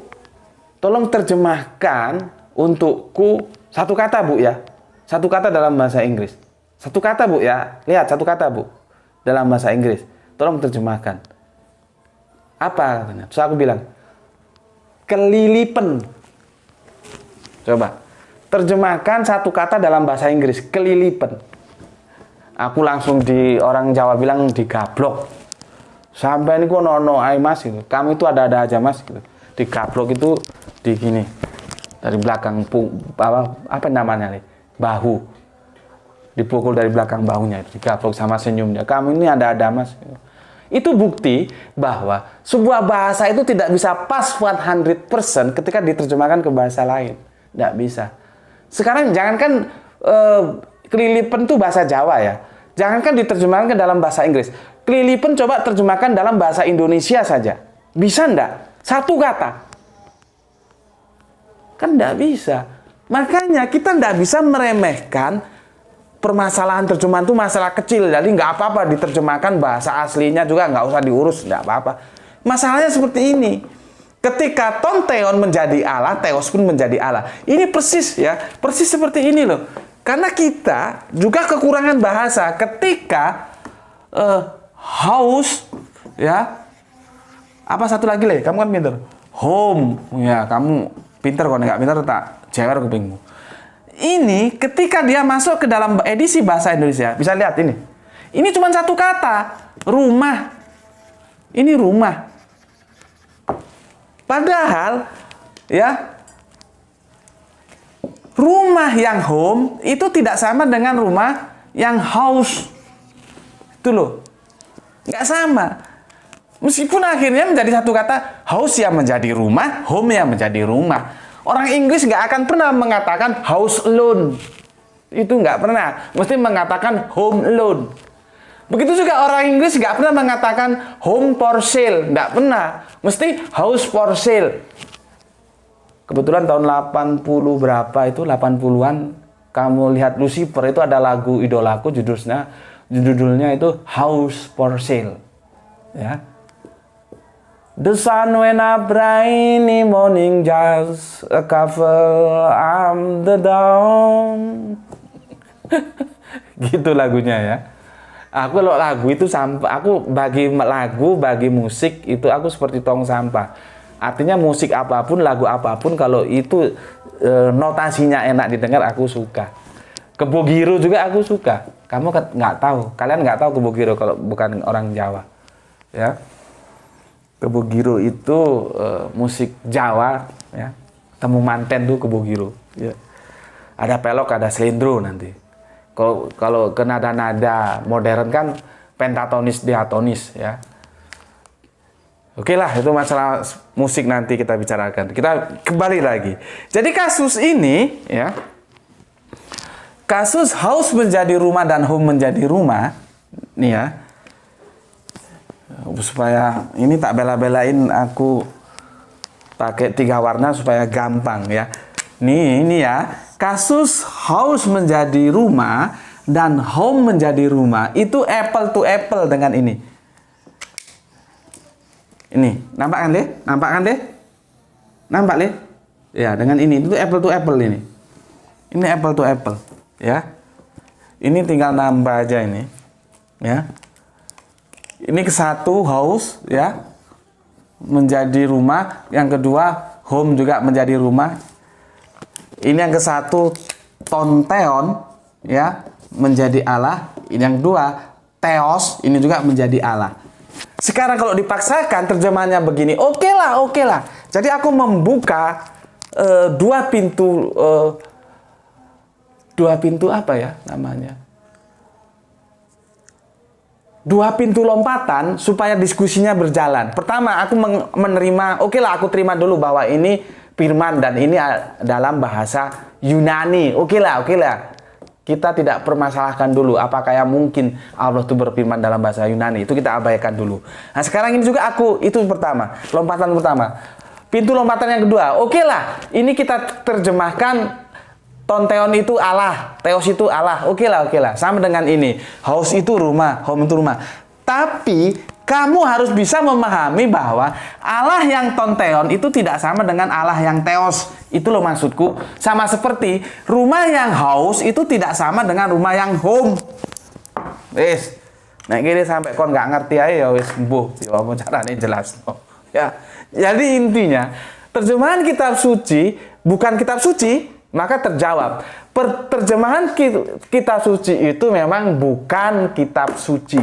tolong terjemahkan untukku satu kata, Bu ya. Satu kata dalam bahasa Inggris. Satu kata, Bu ya. Lihat, satu kata, Bu. Dalam bahasa Inggris. Tolong terjemahkan. Apa katanya? Terus aku bilang, kelilipan. Coba. Terjemahkan satu kata dalam bahasa Inggris, kelilipan. Aku langsung orang Jawa bilang digablok. Sampai ini kok nono ay mas gitu. Kamu itu ada-ada aja mas gitu. Digablok itu di gini. Dari belakang apa namanya nih? Bahu. Dipukul dari belakang bahunya itu, digablok sama senyumnya. Kamu ini ada-ada mas gitu. Itu bukti bahwa sebuah bahasa itu tidak bisa pas 100% ketika diterjemahkan ke bahasa lain. Tidak bisa. Sekarang jangankan kelilipan itu bahasa Jawa ya. Jangankan diterjemahkan ke dalam bahasa Inggris. Kelilipan coba terjemahkan dalam bahasa Indonesia saja. Bisa enggak? Satu kata. Kan enggak bisa. Makanya kita enggak bisa meremehkan permasalahan terjemahan itu masalah kecil. Jadi enggak apa-apa diterjemahkan bahasa aslinya juga enggak usah diurus. Enggak apa-apa. Masalahnya seperti ini. Ketika tonteon menjadi Allah, teos pun menjadi Allah. Ini persis ya. Persis seperti ini loh. Karena kita juga kekurangan bahasa ketika house ya. Apa satu lagi Le? Kamu kan pinter. Home ya, kamu pinter kok enggak pinter tak jewer kupingmu. Ini ketika dia masuk ke dalam edisi bahasa Indonesia, bisa lihat ini. Ini cuma satu kata, rumah. Ini rumah. Padahal ya rumah yang home itu tidak sama dengan rumah yang house. Itu loh. Nggak sama. Meskipun akhirnya menjadi satu kata, house yang menjadi rumah, home yang menjadi rumah. Orang Inggris nggak akan pernah mengatakan house alone. Itu nggak pernah. Mesti mengatakan home alone. Begitu juga orang Inggris nggak pernah mengatakan home for sale. Nggak pernah. Mesti house for sale. Kebetulan tahun 80 berapa itu, 80-an, kamu lihat Lucifer itu ada lagu idolaku judulnya itu House for Sale. Ya. The sun went up rainy morning, just a couple I'm the dawn. Gitu lagunya ya. Aku kalau lagu itu sampah, aku bagi musik itu aku seperti tong sampah. Artinya musik apapun, lagu apapun, kalau itu notasinya enak didengar, aku suka. Kebogiro juga aku suka. Kamu nggak tahu, kalian nggak tahu Kebogiro kalau bukan orang Jawa. Ya, Kebogiro itu musik Jawa. Ya, temu manten tuh Kebogiro. Ya. Ada pelok, ada slendro nanti. Kalau ke nada-nada modern kan pentatonis, diatonis. Ya. Oke lah, itu masalah musik nanti kita bicarakan. Kita kembali lagi. Jadi kasus ini, ya, kasus house menjadi rumah dan home menjadi rumah, nih ya, supaya ini tak bela-belain aku pakai 3 warna supaya gampang ya. Ini ya, kasus house menjadi rumah dan home menjadi rumah itu apple to apple dengan ini. Ini, nampak kan deh? Nampak kan deh? Nampak deh? Ya, dengan ini itu apple to apple ini. Ini apple to apple, ya. Ini tinggal nambah aja ini, ya. Ini ke satu house, ya, menjadi rumah. Yang kedua home juga menjadi rumah. Ini yang ke satu tonteon, ya, menjadi Allah. Yang dua, Theos ini juga menjadi Allah. Sekarang kalau dipaksakan terjemahannya begini, oke lah. Jadi aku membuka dua pintu apa ya namanya? Dua pintu lompatan supaya diskusinya berjalan. Pertama, aku menerima, oke lah, aku terima dulu bahwa ini firman dan ini dalam bahasa Yunani. Oke lah. Kita tidak permasalahkan dulu apakah yang mungkin Allah itu berfirman dalam bahasa Yunani. Itu kita abaikan dulu. Nah, sekarang ini juga itu pertama, lompatan pertama. Pintu lompatan yang kedua, oke lah, ini kita terjemahkan Tonteon itu Allah, Theos itu Allah. Oke lah. Sama dengan ini. House itu rumah, home itu rumah. Tapi kamu harus bisa memahami bahwa Allah yang Tonteon itu tidak sama dengan Allah yang Theos. Itu loh maksudku. Sama seperti rumah yang house itu tidak sama dengan rumah yang home. Wis. Nek kene sampai kon nggak ngerti aja ya wis mbuh. Ya apa carane jelas. Ya. Jadi intinya terjemahan kitab suci bukan kitab suci, maka terjawab. Terjemahan kitab suci itu memang bukan kitab suci.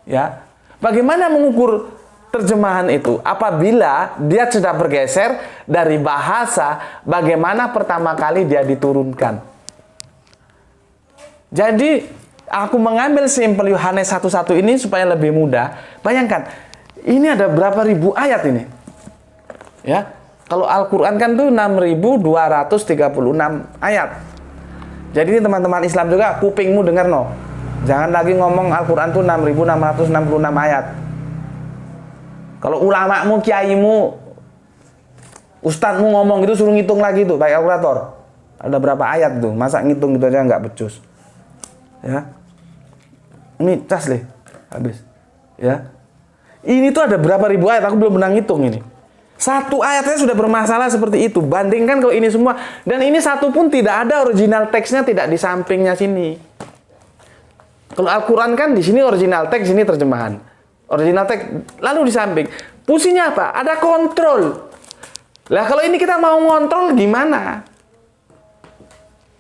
Ya. Bagaimana mengukur terjemahan itu? Apabila dia sudah bergeser dari bahasa bagaimana pertama kali dia diturunkan. Jadi, aku mengambil sampel Yohanes 1:1 ini supaya lebih mudah. Bayangkan, ini ada berapa ribu ayat ini? Ya. Kalau Al-Quran kan tuh 6.236 ayat. Jadi teman-teman Islam juga kupingmu dengar no. Jangan lagi ngomong Al-Quran tuh 6.666 ayat. Kalau ulamamu, kiaimu, ustadzmu ngomong gitu suruh ngitung lagi tuh pakai kalkulator. Ada berapa ayat tuh? Masa ngitung gitu aja nggak becus. Ya. Ini cas deh. Habis. Ya. Ini tuh ada berapa ribu ayat? Aku belum pernah ngitung ini. Satu ayatnya sudah bermasalah seperti itu. Bandingkan kalau ini semua. Dan ini satu pun tidak ada original teksnya, tidak di sampingnya sini. Kalau Al-Quran kan di sini original teks, sini terjemahan. Original teks, lalu di samping. Fungsinya apa? Ada kontrol. Lah kalau ini kita mau ngontrol gimana?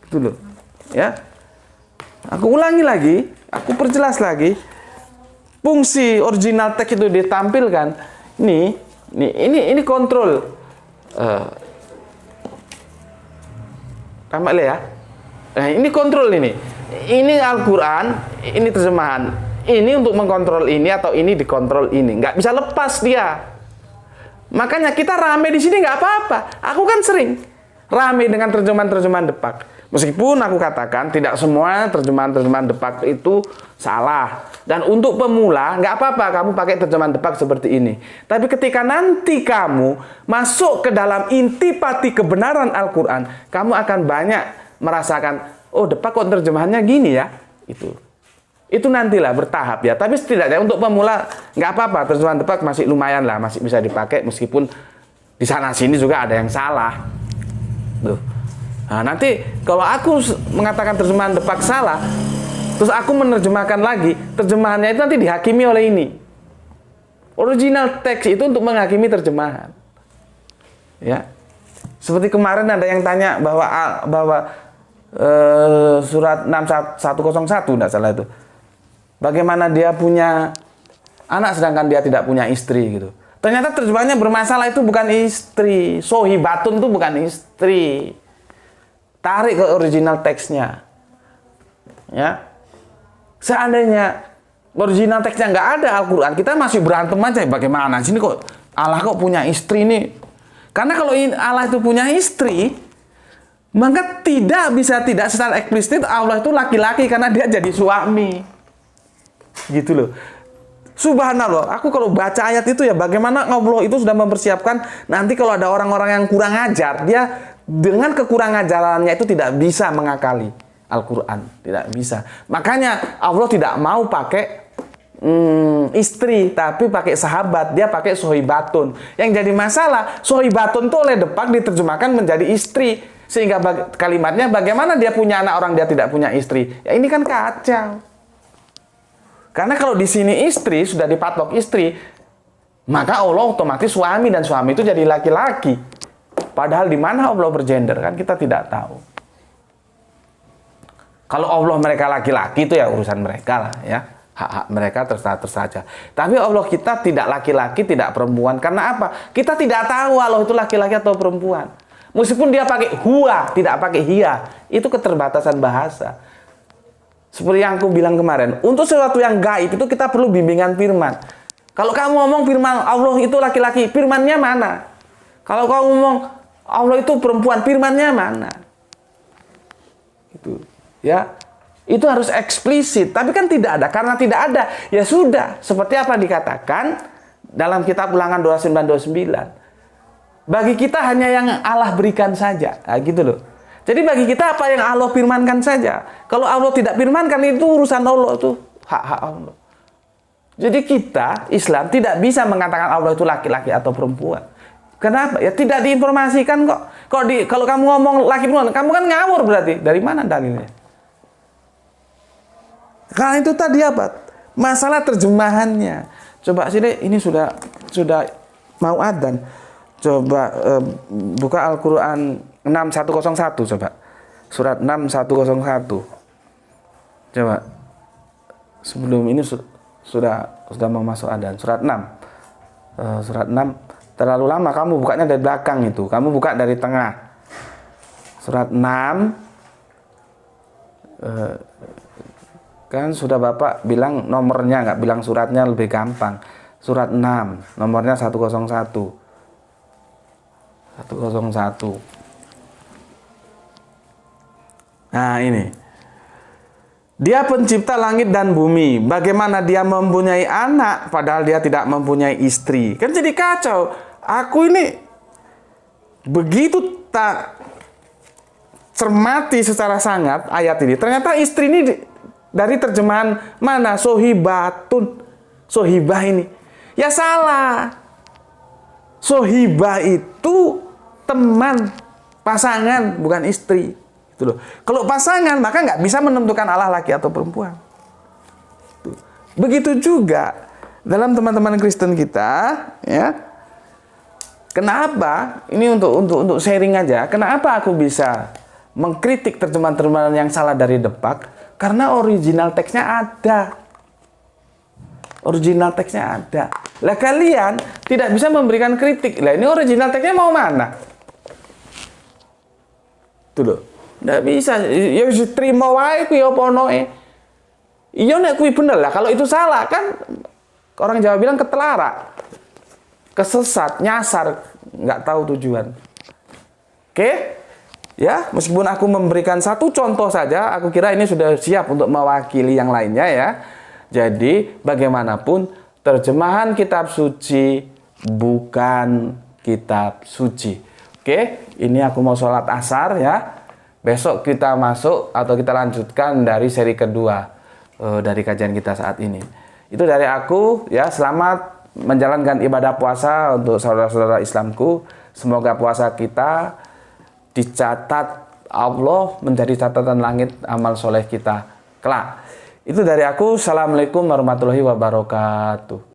Gitu loh. Ya. Aku ulangi lagi, aku perjelas lagi. Fungsi original teks itu ditampilkan. Ini kontrol. Tambah ya. Nah, ini kontrol ini. Ini Al-Quran, ini terjemahan. Ini untuk mengkontrol ini atau ini dikontrol ini. Nggak bisa lepas dia. Makanya kita rame di sini nggak apa-apa. Aku kan sering rame dengan terjemahan-terjemahan Depak. Meskipun aku katakan tidak semua terjemahan-terjemahan Depak itu salah. Dan untuk pemula nggak apa-apa kamu pakai terjemahan Depak seperti ini. Tapi ketika nanti kamu masuk ke dalam intipati kebenaran Al-Quran, kamu akan banyak merasakan, oh Depak kok terjemahannya gini ya. Itu nantilah bertahap ya. Tapi setidaknya untuk pemula nggak apa-apa, terjemahan Depak masih lumayan lah, masih bisa dipakai meskipun di sana sini juga ada yang salah. Tuh. Nah, nanti kalau aku mengatakan terjemahan Depak salah, terus aku menerjemahkan lagi, terjemahannya itu nanti dihakimi oleh ini. Original teks itu untuk menghakimi terjemahan. Ya. Seperti kemarin ada yang tanya bahwa surat 6101 enggak salah itu. Bagaimana dia punya anak sedangkan dia tidak punya istri gitu. Ternyata terjemahannya bermasalah, itu bukan istri. Sohibatun itu bukan istri. Tarik ke original teksnya. Ya. Seandainya original teksnya nggak ada Al-Quran, kita masih berantem aja. Bagaimana? Sini kok Allah kok punya istri nih? Karena kalau Allah itu punya istri, maka tidak secara eksplisit Allah itu laki-laki karena dia jadi suami. Gitu loh. Subhanallah, aku kalau baca ayat itu ya bagaimana Allah itu sudah mempersiapkan nanti kalau ada orang-orang yang kurang ajar, dia dengan kekurangan ajarannya itu tidak bisa mengakali Al-Quran, tidak bisa. Makanya Allah tidak mau pakai istri, tapi pakai sahabat, dia pakai sohibatun. Yang jadi masalah, sohibatun itu oleh Depak diterjemahkan menjadi istri, sehingga kalimatnya bagaimana dia punya anak orang dia tidak punya istri. Ya ini kan kacau. Karena kalau di sini istri sudah dipatok istri, maka Allah otomatis suami dan suami itu jadi laki-laki. Padahal di mana Allah bergender kan kita tidak tahu. Kalau Allah mereka laki-laki itu ya urusan mereka lah ya. Hak-hak mereka terserah saja. Tapi Allah kita tidak laki-laki, tidak perempuan. Karena apa? Kita tidak tahu Allah itu laki-laki atau perempuan. Meskipun dia pakai huwa, tidak pakai hiya. Itu keterbatasan bahasa. Seperti yang aku bilang kemarin. Untuk sesuatu yang gaib itu kita perlu bimbingan firman. Kalau kamu ngomong firman Allah itu laki-laki, firmannya mana? Kalau kamu ngomong Allah itu perempuan, firmannya mana? Itu ya. Itu harus eksplisit, tapi kan tidak ada. Karena tidak ada, ya sudah. Seperti apa dikatakan dalam kitab Ulangan 29. Bagi kita hanya yang Allah berikan saja. Nah, gitu loh. Jadi bagi kita apa yang Allah firmankan saja. Kalau Allah tidak firmankan itu urusan Allah, itu hak-hak Allah. Jadi kita, Islam, tidak bisa mengatakan Allah itu laki-laki atau perempuan. Kenapa? Ya tidak diinformasikan kok. Kalau kamu ngomong laki perempuan, kamu kan ngawur berarti. Dari mana dalilnya? Karena itu tadi apa? Masalah terjemahannya. Coba sini, ini sudah mau adzan. Coba buka Al-Quran 6101 coba. Surat 6101. Coba. Sebelum ini sudah mau masuk adzan. Surat 6. Surat 6 terlalu lama kamu bukanya dari belakang itu. Kamu buka dari tengah. Surat 6 kan sudah Bapak bilang nomornya, nggak bilang suratnya, lebih gampang. Surat 6, nomornya 101. 101. Nah ini. Dia pencipta langit dan bumi. Bagaimana dia mempunyai anak padahal dia tidak mempunyai istri? Kan jadi kacau. Aku ini begitu tak cermati secara sangat ayat ini. Ternyata istri ini dari terjemahan mana? Sohibatun. Sohibah ini. Ya salah. Sohibah itu teman, pasangan, bukan istri. Itu loh. Kalau pasangan, maka nggak bisa menentukan Allah laki atau perempuan. Begitu juga dalam teman-teman Kristen kita, ya. Kenapa? Ini untuk sharing aja. Kenapa aku bisa mengkritik terjemahan-terjemahan yang salah dari Depak? Karena original teksnya ada. Original teksnya ada. Lah kalian tidak bisa memberikan kritik. Lah ini original teksnya mau mana? Tuh loh. Nggak bisa. Ya terima wae kuwi apa noe. Iya nek kuwi bener lah. Kalau itu salah kan orang Jawa bilang ketelara. Kesesat, nyasar, nggak tahu tujuan. Oke? Ya, meskipun aku memberikan satu contoh saja, aku kira ini sudah siap untuk mewakili yang lainnya ya. Jadi, bagaimanapun terjemahan kitab suci bukan kitab suci. Oke, ini aku mau sholat asar ya. Besok kita masuk atau kita lanjutkan dari seri kedua dari kajian kita saat ini. Itu dari aku ya. Selamat menjalankan ibadah puasa untuk saudara-saudara Islamku. Semoga puasa kita dicatat Allah menjadi catatan langit amal soleh kita kelak. Itu dari aku. Assalamualaikum warahmatullahi wabarakatuh.